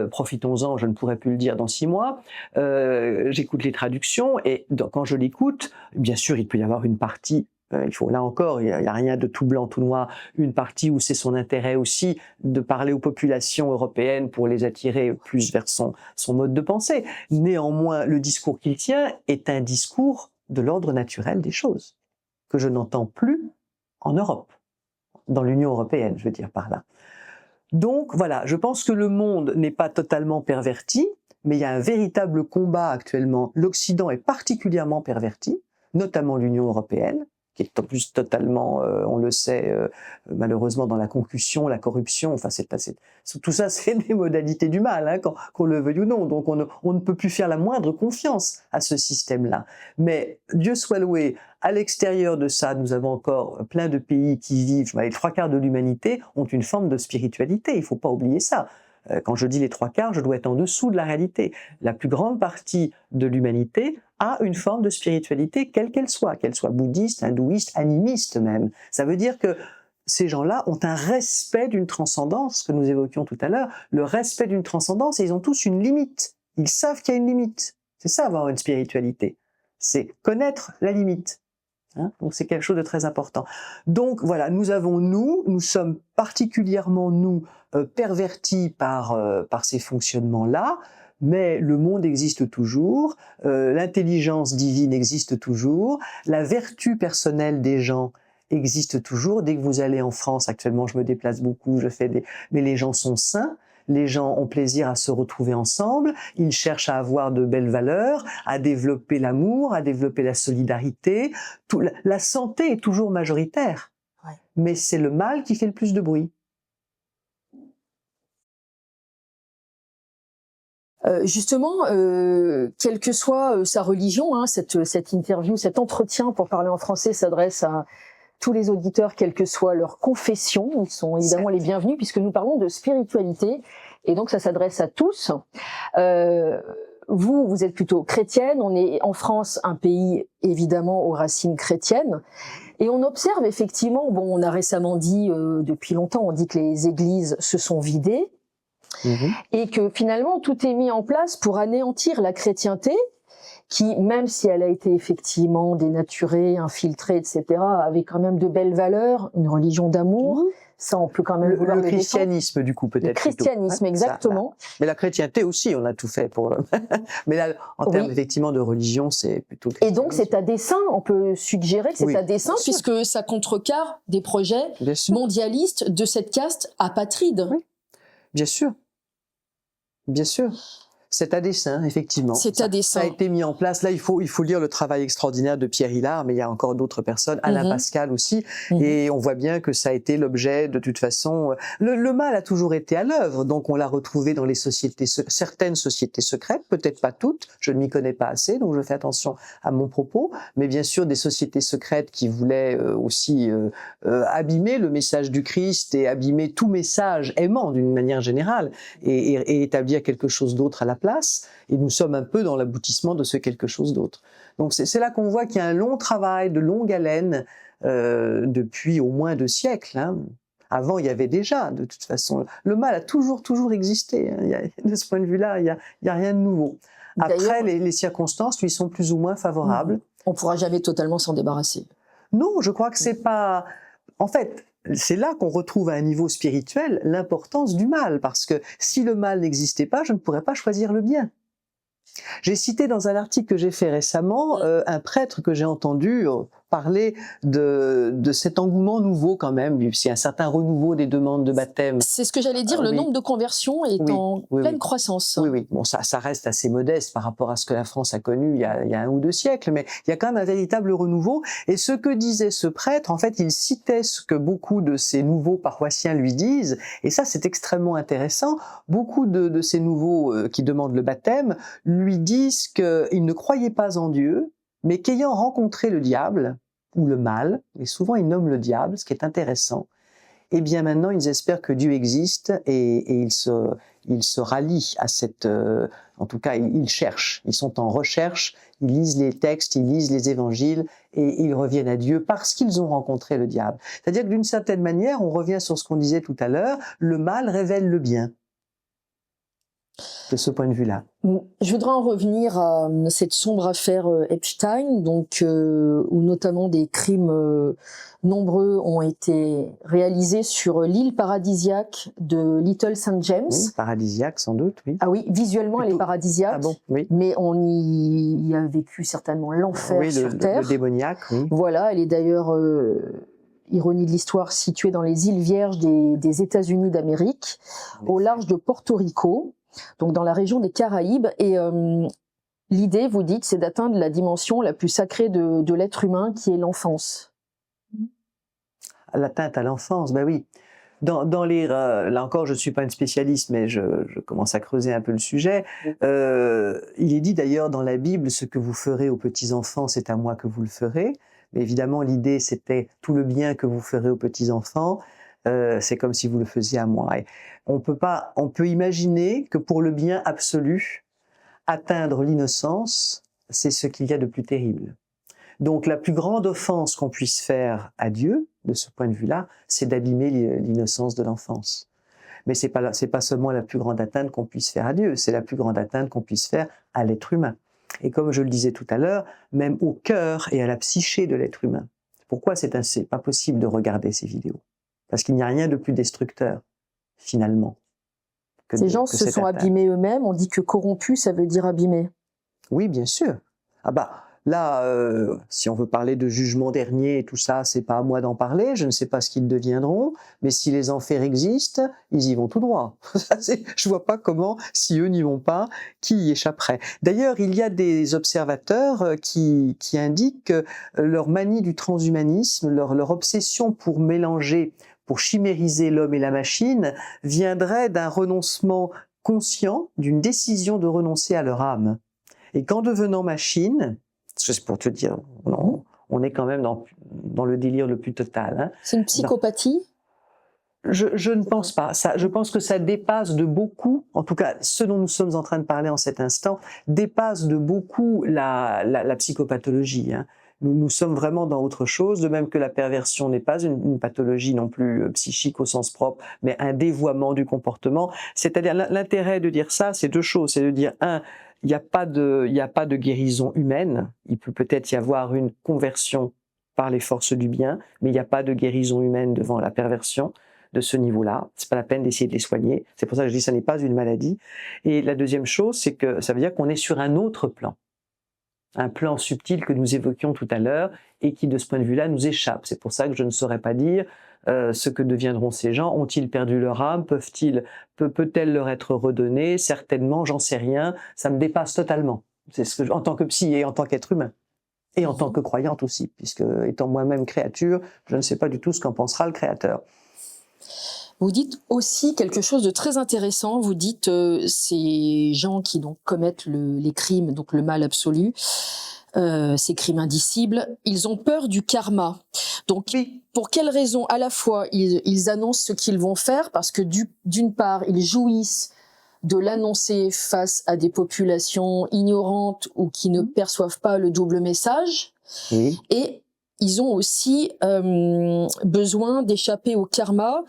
profitons-en, je ne pourrais plus le dire dans 6 mois, j'écoute les traductions et quand je l'écoute, bien sûr il peut y avoir une partie, il faut là encore, il y a rien de tout blanc, tout noir, une partie où c'est son intérêt aussi de parler aux populations européennes pour les attirer plus vers son mode de pensée. Néanmoins, le discours qu'il tient est un discours de l'ordre naturel des choses, que je n'entends plus en Europe, dans l'Union européenne, je veux dire par là. Donc voilà, je pense que le monde n'est pas totalement perverti, mais il y a un véritable combat actuellement. L'Occident est particulièrement perverti, notamment l'Union européenne, qui est en plus totalement, on le sait, malheureusement dans la concussion, la corruption, enfin tout ça c'est des modalités du mal, hein, qu'on le veuille ou non, donc on ne peut plus faire la moindre confiance à ce système-là. Mais Dieu soit loué, à l'extérieur de ça, nous avons encore plein de pays qui vivent, les 3/4 de l'humanité ont une forme de spiritualité, il ne faut pas oublier ça. Quand je dis les 3/4, je dois être en dessous de la réalité. La plus grande partie de l'humanité a une forme de spiritualité, quelle qu'elle soit bouddhiste, hindouiste, animiste même. Ça veut dire que ces gens-là ont un respect d'une transcendance, que nous évoquions tout à l'heure, le respect d'une transcendance, et ils ont tous une limite. Ils savent qu'il y a une limite. C'est ça, avoir une spiritualité. C'est connaître la limite. Hein, donc c'est quelque chose de très important. Donc voilà, nous sommes particulièrement pervertis par ces fonctionnements-là, mais le monde existe toujours, l'intelligence divine existe toujours, la vertu personnelle des gens existe toujours. Dès que vous allez en France, actuellement je me déplace beaucoup, mais les gens sont sains. Les gens ont plaisir à se retrouver ensemble, ils cherchent à avoir de belles valeurs, à développer l'amour, à développer la solidarité. La santé est toujours majoritaire, ouais. Mais c'est le mal qui fait le plus de bruit. Justement, quelle que soit sa religion, hein, cette interview, cet entretien, pour parler en français, s'adresse à tous les auditeurs, quelle que soit leur confession. Ils sont évidemment les bienvenus puisque nous parlons de spiritualité et donc ça s'adresse à tous. Vous êtes plutôt chrétienne, on est en France un pays évidemment aux racines chrétiennes et on observe effectivement, on a récemment dit, depuis longtemps, on dit que les églises se sont vidées et que finalement tout est mis en place pour anéantir la chrétienté qui, même si elle a été effectivement dénaturée, infiltrée, etc., avait quand même de belles valeurs, une religion d'amour. Ça, on peut quand même vouloir le christianisme, du coup, peut-être. Le christianisme, exactement. Ça, mais la chrétienté aussi, on a tout fait pour. Mais là, en termes effectivement de religion, c'est plutôt. Et donc, c'est à dessein. On peut suggérer que c'est à dessein, puisque ça contrecarre des projets mondialistes de cette caste apatride. Oui. Bien sûr. Bien sûr. C'est à dessein, effectivement. C'est à dessein. Ça a été mis en place. Là, il faut lire le travail extraordinaire de Pierre Hillard, mais il y a encore d'autres personnes, Alain Pascal aussi, et on voit bien que ça a été l'objet, de toute façon, le mal a toujours été à l'œuvre, donc on l'a retrouvé dans les certaines sociétés secrètes, peut-être pas toutes, je ne m'y connais pas assez, donc je fais attention à mon propos, mais bien sûr des sociétés secrètes qui voulaient aussi abîmer le message du Christ et abîmer tout message aimant d'une manière générale, et établir quelque chose d'autre à la place, et nous sommes un peu dans l'aboutissement de ce quelque chose d'autre. Donc c'est là qu'on voit qu'il y a un long travail, de longue haleine, depuis au moins 2 siècles. Hein. Avant, il y avait déjà, de toute façon, le mal a toujours existé. Hein. De ce point de vue-là, il y a rien de nouveau. Après, les circonstances lui sont plus ou moins favorables. On ne pourra jamais totalement s'en débarrasser. Non, je crois que c'est pas... En fait, c'est là qu'on retrouve à un niveau spirituel l'importance du mal, parce que si le mal n'existait pas, je ne pourrais pas choisir le bien. J'ai cité dans un article que j'ai fait récemment un prêtre que j'ai entendu parler de cet engouement nouveau quand même, c'est un certain renouveau des demandes de baptême. C'est ce que j'allais dire, le nombre de conversions est en pleine croissance. Oui. Bon, ça reste assez modeste par rapport à ce que la France a connu il y a 1 ou 2 siècles, mais il y a quand même un véritable renouveau. Et ce que disait ce prêtre, en fait, il citait ce que beaucoup de ces nouveaux paroissiens lui disent, et ça c'est extrêmement intéressant. Beaucoup de ces nouveaux qui demandent le baptême lui disent qu'ils ne croyaient pas en Dieu, mais qu'ayant rencontré le diable, ou le mal, et souvent ils nomment le diable, ce qui est intéressant, et bien maintenant ils espèrent que Dieu existe et ils se rallient à cette... en tout cas, ils cherchent, ils sont en recherche, ils lisent les textes, ils lisent les évangiles et ils reviennent à Dieu parce qu'ils ont rencontré le diable. C'est-à-dire que d'une certaine manière, on revient sur ce qu'on disait tout à l'heure, le mal révèle le bien. De ce point de vue-là. Je voudrais en revenir à cette sombre affaire Epstein, donc où notamment des crimes nombreux ont été réalisés sur l'île paradisiaque de Little St. James. Oui, paradisiaque sans doute, oui. Ah oui, visuellement elle est paradisiaque, ah bon, oui. mais on y a vécu certainement l'enfer oui, sur Terre. Le démoniaque, oui. Voilà, elle est d'ailleurs, ironie de l'histoire, située dans les îles Vierges des États-Unis d'Amérique, au large de Porto Rico. Donc dans la région des Caraïbes, et l'idée, vous dites, c'est d'atteindre la dimension la plus sacrée de l'être humain, qui est l'enfance. L'atteinte à l'enfance, ben oui. Dans les, là encore, je ne suis pas une spécialiste, mais je commence à creuser un peu le sujet. Il est dit d'ailleurs dans la Bible, ce que vous ferez aux petits-enfants, c'est à moi que vous le ferez. Mais évidemment, l'idée, c'était tout le bien que vous ferez aux petits-enfants, c'est comme si vous le faisiez à moi. Et on peut imaginer que pour le bien absolu, atteindre l'innocence, c'est ce qu'il y a de plus terrible. Donc la plus grande offense qu'on puisse faire à Dieu, de ce point de vue-là, c'est d'abîmer l'innocence de l'enfance. Mais c'est pas seulement la plus grande atteinte qu'on puisse faire à Dieu, c'est la plus grande atteinte qu'on puisse faire à l'être humain. Et comme je le disais tout à l'heure, même au cœur et à la psyché de l'être humain. Pourquoi c'est pas possible de regarder ces vidéos? Parce qu'il n'y a rien de plus destructeur, finalement. Ces gens se sont abîmés eux-mêmes, on dit que corrompu, ça veut dire abîmé. Oui, bien sûr. Ah bah, là, si on veut parler de jugement dernier et tout ça, c'est pas à moi d'en parler, je ne sais pas ce qu'ils deviendront, mais si les enfers existent, ils y vont tout droit. Je vois pas comment, si eux n'y vont pas, qui y échapperait. D'ailleurs, il y a des observateurs qui indiquent que leur manie du transhumanisme, leur obsession pour mélanger, pour chimériser l'homme et la machine, viendrait d'un renoncement conscient, d'une décision de renoncer à leur âme. Et qu'en devenant machine, c'est pour te dire, on est quand même dans le délire le plus total. Hein. C'est une psychopathie ? Je ne pense pas. Je pense que ça dépasse de beaucoup, en tout cas ce dont nous sommes en train de parler en cet instant, dépasse de beaucoup la psychopathologie. Hein. Nous sommes vraiment dans autre chose, de même que la perversion n'est pas une pathologie non plus psychique au sens propre, mais un dévoiement du comportement. C'est-à-dire l'intérêt de dire ça, c'est deux choses. C'est de dire, il n'y a pas de guérison humaine. Il peut peut-être y avoir une conversion par les forces du bien, mais il n'y a pas de guérison humaine devant la perversion de ce niveau-là. C'est pas la peine d'essayer de les soigner. C'est pour ça que je dis que ça n'est pas une maladie. Et la deuxième chose, c'est que ça veut dire qu'on est sur un autre plan. Un plan subtil que nous évoquions tout à l'heure et qui, de ce point de vue-là, nous échappe. C'est pour ça que je ne saurais pas dire ce que deviendront ces gens. Ont-ils perdu leur âme? Peut-elle leur être redonnée? Certainement, j'en sais rien. Ça me dépasse totalement. C'est ce que en tant que psy et en tant qu'être humain. Et en tant que croyante aussi, puisque étant moi-même créature, je ne sais pas du tout ce qu'en pensera le Créateur. Vous dites aussi quelque chose de très intéressant. Vous dites ces gens qui donc commettent les crimes, donc le mal absolu, ces crimes indicibles, ils ont peur du karma. Donc, pour quelles raisons? À la fois, ils annoncent ce qu'ils vont faire parce que d'une part, ils jouissent de l'annoncer face à des populations ignorantes ou qui ne perçoivent pas le double message. Oui. Et ils ont aussi besoin d'échapper au karma,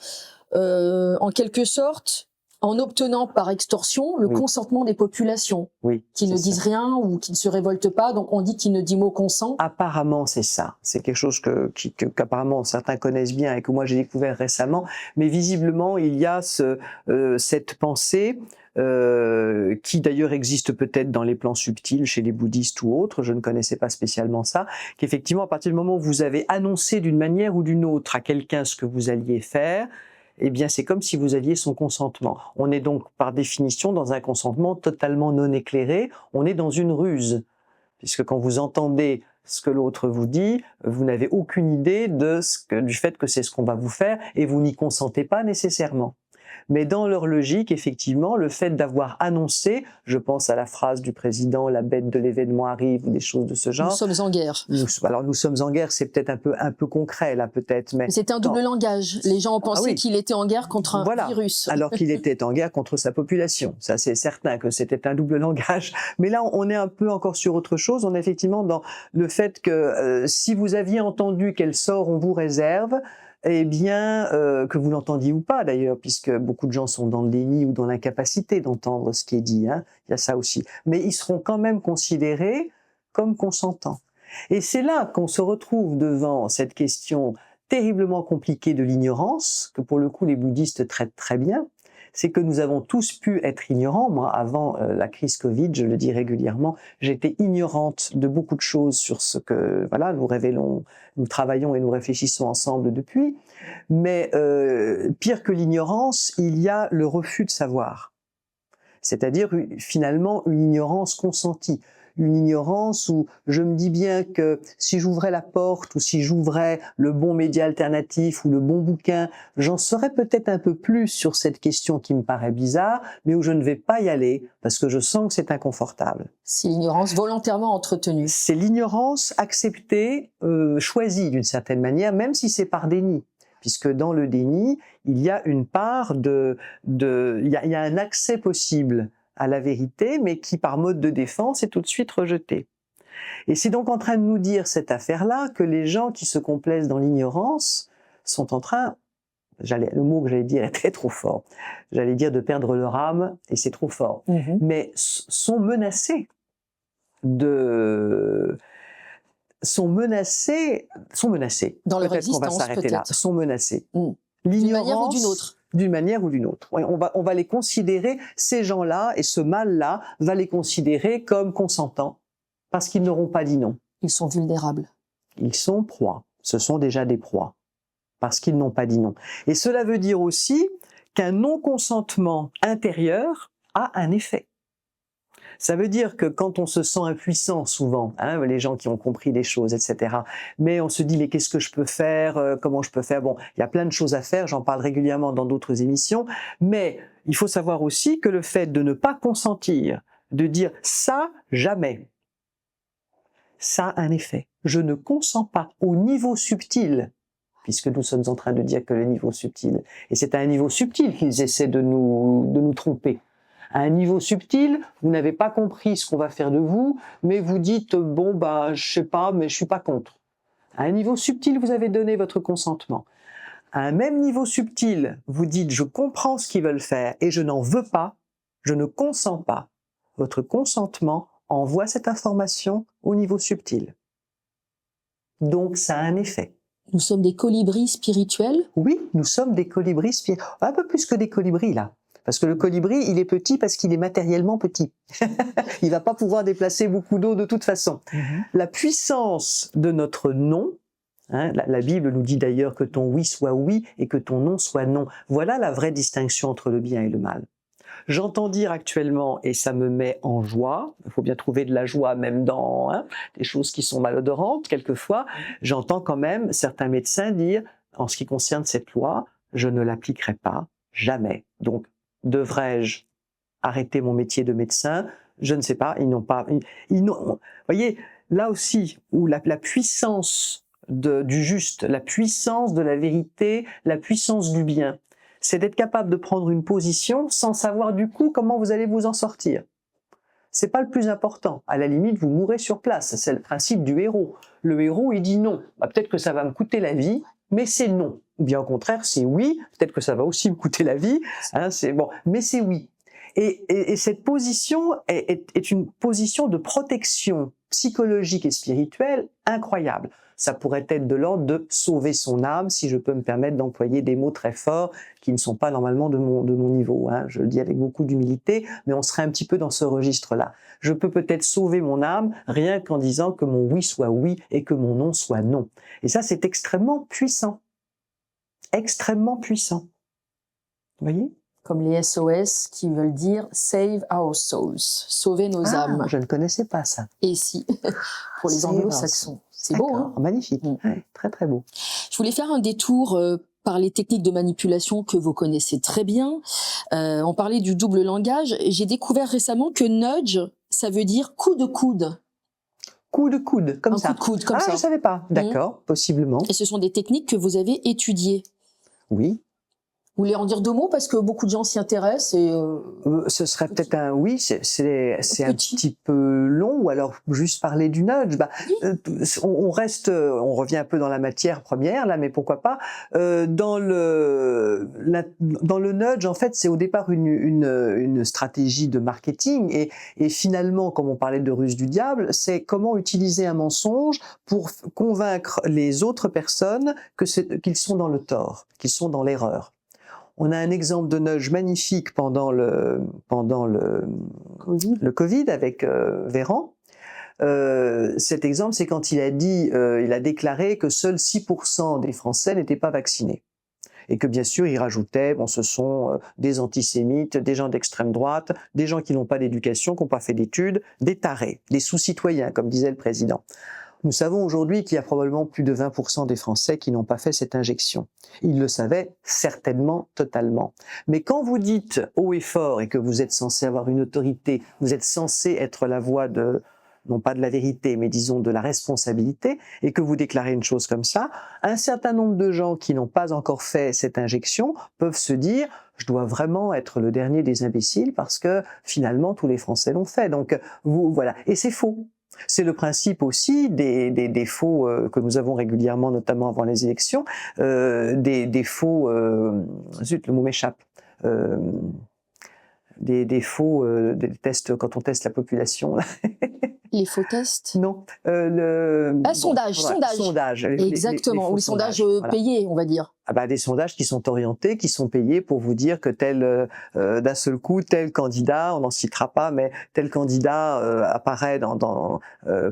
en quelque sorte, en obtenant par extorsion le consentement des populations, qui ne disent rien ou qui ne se révoltent pas. Donc on dit qu'ils ne disent mot consent. Apparemment, c'est ça. C'est quelque chose qu'apparemment certains connaissent bien et que moi j'ai découvert récemment. Mais visiblement, il y a cette pensée qui d'ailleurs existe peut-être dans les plans subtils chez les bouddhistes ou autres, je ne connaissais pas spécialement ça, qu'effectivement à partir du moment où vous avez annoncé d'une manière ou d'une autre à quelqu'un ce que vous alliez faire, eh bien c'est comme si vous aviez son consentement. On est donc par définition dans un consentement totalement non éclairé, on est dans une ruse, puisque quand vous entendez ce que l'autre vous dit, vous n'avez aucune idée du fait que c'est ce qu'on va vous faire et vous n'y consentez pas nécessairement. Mais dans leur logique, effectivement, le fait d'avoir annoncé, je pense à la phrase du président, la bête de l'événement arrive, ou des choses de ce genre. Nous sommes en guerre. Alors nous sommes en guerre, c'est peut-être un peu concret là, peut-être. Mais c'était un double langage. Les gens ont pensé qu'il était en guerre contre un virus. Alors qu'il était en guerre contre sa population. Ça, c'est certain que c'était un double langage. Mais là, on est un peu encore sur autre chose. On est effectivement dans le fait que si vous aviez entendu quel sort on vous réserve, eh bien, que vous l'entendiez ou pas d'ailleurs, puisque beaucoup de gens sont dans le déni ou dans l'incapacité d'entendre ce qui est dit, hein. Il y a ça aussi. Mais ils seront quand même considérés comme consentants. Et c'est là qu'on se retrouve devant cette question terriblement compliquée de l'ignorance, que pour le coup les bouddhistes traitent très bien. C'est que nous avons tous pu être ignorants. Moi, avant la crise Covid, je le dis régulièrement, j'étais ignorante de beaucoup de choses sur ce que, voilà, nous révélons, nous travaillons et nous réfléchissons ensemble depuis. Mais pire que l'ignorance, il y a le refus de savoir. C'est-à-dire, finalement, une ignorance consentie. Une ignorance où je me dis bien que si j'ouvrais la porte ou si j'ouvrais le bon média alternatif ou le bon bouquin, j'en saurais peut-être un peu plus sur cette question qui me paraît bizarre, mais où je ne vais pas y aller parce que je sens que c'est inconfortable. C'est l'ignorance volontairement entretenue. C'est l'ignorance acceptée, choisie d'une certaine manière, même si c'est par déni. Puisque dans le déni, il y a une part il y a un accès possible à la vérité, mais qui, par mode de défense, est tout de suite rejeté. Et c'est donc en train de nous dire, cette affaire-là, que les gens qui se complaisent dans l'ignorance sont en train, le mot que j'allais dire est très trop fort, j'allais dire de perdre leur âme, et c'est trop fort, mais sont menacés. Sont menacés. Dans leur Peut-être qu'on va existence, s'arrêter là. Sont menacés. D'une manière ou d'une autre. D'une manière ou d'une autre. On va les considérer, ces gens-là, et ce mal-là, va les considérer comme consentants, parce qu'ils n'auront pas dit non. Ils sont vulnérables. Ils sont proies. Ce sont déjà des proies, parce qu'ils n'ont pas dit non. Et cela veut dire aussi qu'un non-consentement intérieur a un effet. Ça veut dire que quand on se sent impuissant, souvent, hein, les gens qui ont compris les choses, etc., mais on se dit, mais qu'est-ce que je peux faire? Comment je peux faire? Bon, il y a plein de choses à faire, j'en parle régulièrement dans d'autres émissions, mais il faut savoir aussi que le fait de ne pas consentir, de dire ça, jamais, ça a un effet. Je ne consens pas au niveau subtil, puisque nous sommes en train de dire que le niveau subtil, et c'est à un niveau subtil qu'ils essaient de nous tromper. À un niveau subtil, vous n'avez pas compris ce qu'on va faire de vous, mais vous dites, bon, bah, je sais pas, mais je suis pas contre. À un niveau subtil, vous avez donné votre consentement. À un même niveau subtil, vous dites, je comprends ce qu'ils veulent faire et je n'en veux pas, je ne consens pas. Votre consentement envoie cette information au niveau subtil. Donc, ça a un effet. Nous sommes des colibris spirituels? Oui, nous sommes des colibris spirituels. Un peu plus que des colibris, là. Parce que le colibri, il est petit parce qu'il est matériellement petit. Il va pas pouvoir déplacer beaucoup d'eau de toute façon. La puissance de notre non, hein, la Bible nous dit d'ailleurs que ton oui soit oui et que ton non soit non. Voilà la vraie distinction entre le bien et le mal. J'entends dire actuellement, et ça me met en joie, il faut bien trouver de la joie même dans des choses qui sont malodorantes quelquefois, j'entends quand même certains médecins dire, en ce qui concerne cette loi, je ne l'appliquerai pas, jamais. Donc, devrais-je arrêter mon métier de médecin? Je ne sais pas, ils n'ont pas... Vous voyez, là aussi, où la puissance du juste, la puissance de la vérité, la puissance du bien, c'est d'être capable de prendre une position sans savoir du coup comment vous allez vous en sortir. C'est pas le plus important. À la limite, vous mourrez sur place. C'est le principe du héros. Le héros, il dit non. Bah, peut-être que ça va me coûter la vie, mais c'est non. Ou bien au contraire, c'est oui. Peut-être que ça va aussi me coûter la vie. Hein, c'est bon, mais c'est oui. Et cette position est une position de protection psychologique et spirituelle incroyable. Ça pourrait être de l'ordre de sauver son âme, si je peux me permettre d'employer des mots très forts qui ne sont pas normalement de mon niveau. Hein. Je le dis avec beaucoup d'humilité, mais on serait un petit peu dans ce registre-là. Je peux peut-être sauver mon âme rien qu'en disant que mon oui soit oui et que mon non soit non. Et ça, c'est extrêmement puissant. Extrêmement puissant. Vous voyez ? Comme les SOS qui veulent dire « Save our souls », sauver nos âmes. Je ne connaissais pas ça. Et si, pour les anglo-saxons. C'est beau, hein ? Magnifique, ouais, très très beau. Je voulais faire un détour par les techniques de manipulation que vous connaissez très bien. On parlait du double langage. J'ai découvert récemment que nudge, ça veut dire coup de coude. Coup de coude, comme ça. Un coup de coude, comme ça. Ah, je savais pas. D'accord, possiblement. Et ce sont des techniques que vous avez étudiées. Oui. Vous voulez en dire 2 mots parce que beaucoup de gens s'y intéressent et ce serait peut-être un oui, c'est un Petit. petit peu long, ou alors juste parler du nudge. On reste, on revient un peu dans la matière première là, mais pourquoi pas dans le nudge. En fait, c'est au départ une stratégie de marketing, et finalement, comme on parlait de ruse du diable, c'est comment utiliser un mensonge pour convaincre les autres personnes qu'ils sont dans le tort, qu'ils sont dans l'erreur. On a un exemple de nudge magnifique pendant le Covid avec Véran. Cet exemple, c'est quand il a déclaré que seuls 6% des Français n'étaient pas vaccinés. Et que bien sûr, il rajoutait, ce sont des antisémites, des gens d'extrême droite, des gens qui n'ont pas d'éducation, qui n'ont pas fait d'études, des tarés, des sous-citoyens, comme disait le président. Nous savons aujourd'hui qu'il y a probablement plus de 20% des Français qui n'ont pas fait cette injection. Ils le savaient certainement totalement. Mais quand vous dites haut et fort et que vous êtes censé avoir une autorité, vous êtes censé être la voix de, non pas de la vérité, mais disons de la responsabilité, et que vous déclarez une chose comme ça, un certain nombre de gens qui n'ont pas encore fait cette injection peuvent se dire « je dois vraiment être le dernier des imbéciles parce que finalement tous les Français l'ont fait ». Donc voilà, et c'est faux. C'est le principe aussi des faux que nous avons régulièrement, notamment avant les élections, des faux, zut, le mot m'échappe, des faux, des tests quand on teste la population. Les faux tests? Non, sondage. Sondage. Exactement, ou les sondages payés, on va dire. Des sondages qui sont orientés, qui sont payés pour vous dire que d'un seul coup, tel candidat, on n'en citera pas, mais tel candidat apparaît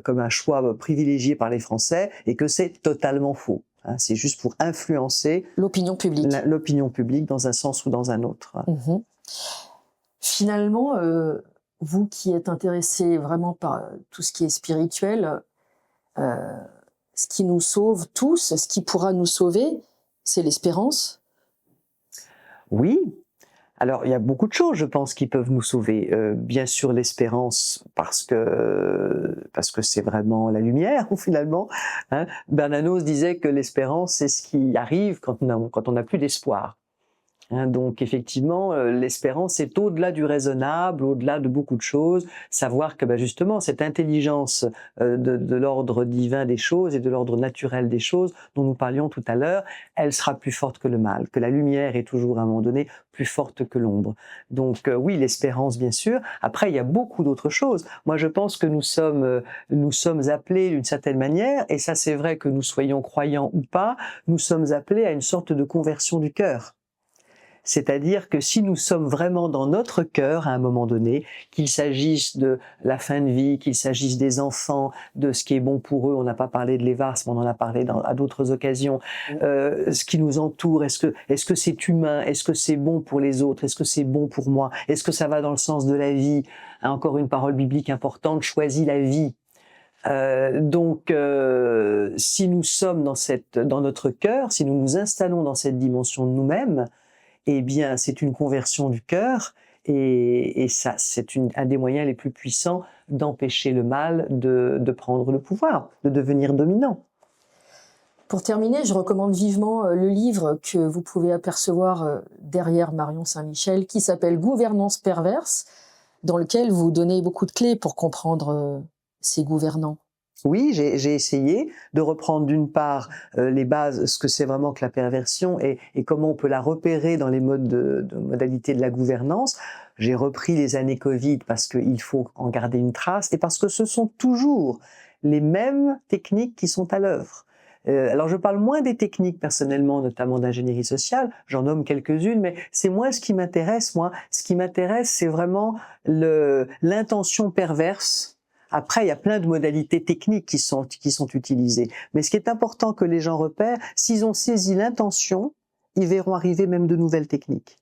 comme un choix privilégié par les Français, et que c'est totalement faux. C'est juste pour influencer l'opinion publique dans un sens ou dans un autre. Finalement, vous qui êtes intéressé vraiment par tout ce qui est spirituel, ce qui nous sauve tous, ce qui pourra nous sauver, c'est l'espérance. Oui. Alors, il y a beaucoup de choses, je pense, qui peuvent nous sauver. Bien sûr, l'espérance, parce que c'est vraiment la lumière, finalement. Bernanos disait que l'espérance, c'est ce qui arrive quand on n'a plus d'espoir. Donc effectivement, l'espérance est au-delà du raisonnable, au-delà de beaucoup de choses. Savoir que justement, cette intelligence de l'ordre divin des choses et de l'ordre naturel des choses dont nous parlions tout à l'heure, elle sera plus forte que le mal, que la lumière est toujours à un moment donné plus forte que l'ombre. Donc oui, l'espérance bien sûr. Après, il y a beaucoup d'autres choses. Moi, je pense que nous sommes appelés d'une certaine manière, et ça c'est vrai que nous soyons croyants ou pas, nous sommes appelés à une sorte de conversion du cœur. C'est-à-dire que si nous sommes vraiment dans notre cœur à un moment donné, qu'il s'agisse de la fin de vie, qu'il s'agisse des enfants, de ce qui est bon pour eux, on n'a pas parlé de l'EVAS, mais on en a parlé à d'autres occasions, ce qui nous entoure, est-ce que c'est humain, est-ce que c'est bon pour les autres, est-ce que c'est bon pour moi, est-ce que ça va dans le sens de la vie, encore une parole biblique importante, choisis la vie. Si nous sommes dans notre cœur, si nous nous installons dans cette dimension de nous-mêmes, eh bien, c'est une conversion du cœur, et ça, c'est un des moyens les plus puissants d'empêcher le mal de prendre le pouvoir, de devenir dominant. Pour terminer, je recommande vivement le livre que vous pouvez apercevoir derrière Marion Saint-Michel, qui s'appelle « Gouvernance perverse », dans lequel vous donnez beaucoup de clés pour comprendre ces gouvernants. Oui, j'ai essayé de reprendre d'une part les bases, ce que c'est vraiment que la perversion, et comment on peut la repérer dans les modalités de la gouvernance. J'ai repris les années Covid parce qu'il faut en garder une trace, et parce que ce sont toujours les mêmes techniques qui sont à l'œuvre. Alors je parle moins des techniques personnellement, notamment d'ingénierie sociale, j'en nomme quelques-unes, mais c'est moins ce qui m'intéresse, moi. Ce qui m'intéresse, c'est vraiment l'intention perverse. Après, il y a plein de modalités techniques qui sont utilisées. Mais ce qui est important que les gens repèrent, s'ils ont saisi l'intention, ils verront arriver même de nouvelles techniques.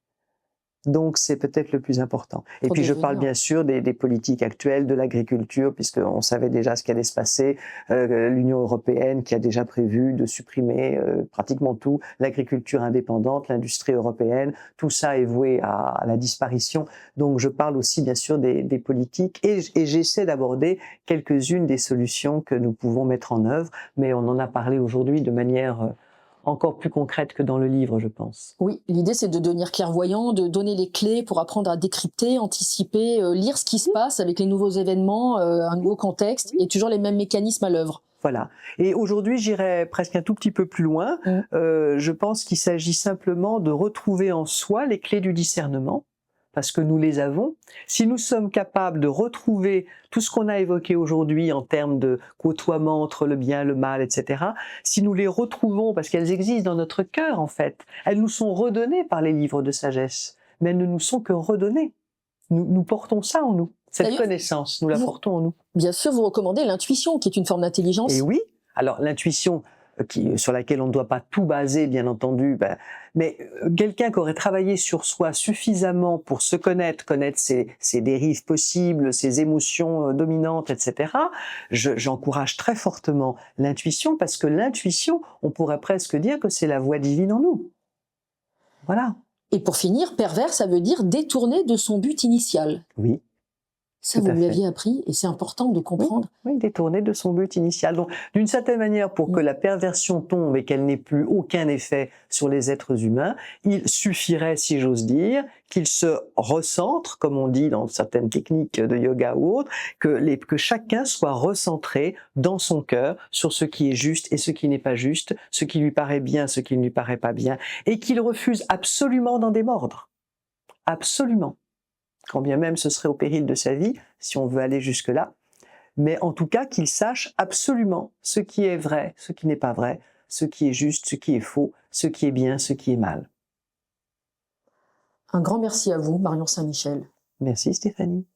Donc, c'est peut-être le plus important. Et Pour puis, je parle devenir. bien sûr des politiques actuelles, de l'agriculture, puisqu'on savait déjà ce qui allait se passer. L'Union européenne qui a déjà prévu de supprimer pratiquement tout, l'agriculture indépendante, l'industrie européenne, tout ça est voué à la disparition. Donc, je parle aussi bien sûr des politiques et j'essaie d'aborder quelques-unes des solutions que nous pouvons mettre en œuvre, mais on en a parlé aujourd'hui de manière encore plus concrète que dans le livre, je pense. Oui, l'idée c'est de devenir clairvoyant, de donner les clés pour apprendre à décrypter, anticiper, lire ce qui se passe avec les nouveaux événements, un nouveau contexte, et toujours les mêmes mécanismes à l'œuvre. Voilà. Et aujourd'hui, j'irais presque un tout petit peu plus loin. Je pense qu'il s'agit simplement de retrouver en soi les clés du discernement, parce que nous les avons. Si nous sommes capables de retrouver tout ce qu'on a évoqué aujourd'hui en termes de côtoiement entre le bien, le mal, etc., si nous les retrouvons, parce qu'elles existent dans notre cœur en fait, elles nous sont redonnées par les livres de sagesse, mais elles ne nous sont que redonnées. Nous portons ça en nous. Cette connaissance, nous la portons en nous. Bien sûr, vous recommandez l'intuition, qui est une forme d'intelligence. Et oui, alors l'intuition, sur laquelle on ne doit pas tout baser, bien entendu, mais quelqu'un qui aurait travaillé sur soi suffisamment pour se connaître ses dérives possibles, ses émotions dominantes, etc., j'encourage très fortement l'intuition, parce que l'intuition, on pourrait presque dire que c'est la voix divine en nous. Voilà. Et pour finir, pervers, ça veut dire détourner de son but initial. Oui. Ça, vous me l'aviez appris, et c'est important de comprendre. Oui, détourner de son but initial. Donc, d'une certaine manière, pour que la perversion tombe et qu'elle n'ait plus aucun effet sur les êtres humains, il suffirait, si j'ose dire, qu'il se recentre, comme on dit dans certaines techniques de yoga ou autres, que chacun soit recentré dans son cœur sur ce qui est juste et ce qui n'est pas juste, ce qui lui paraît bien, ce qui ne lui paraît pas bien, et qu'il refuse absolument d'en démordre. Absolument. Quand bien même ce serait au péril de sa vie, si on veut aller jusque-là, mais en tout cas qu'il sache absolument ce qui est vrai, ce qui n'est pas vrai, ce qui est juste, ce qui est faux, ce qui est bien, ce qui est mal. Un grand merci à vous, Marion Saint-Michel. Merci Stéphanie.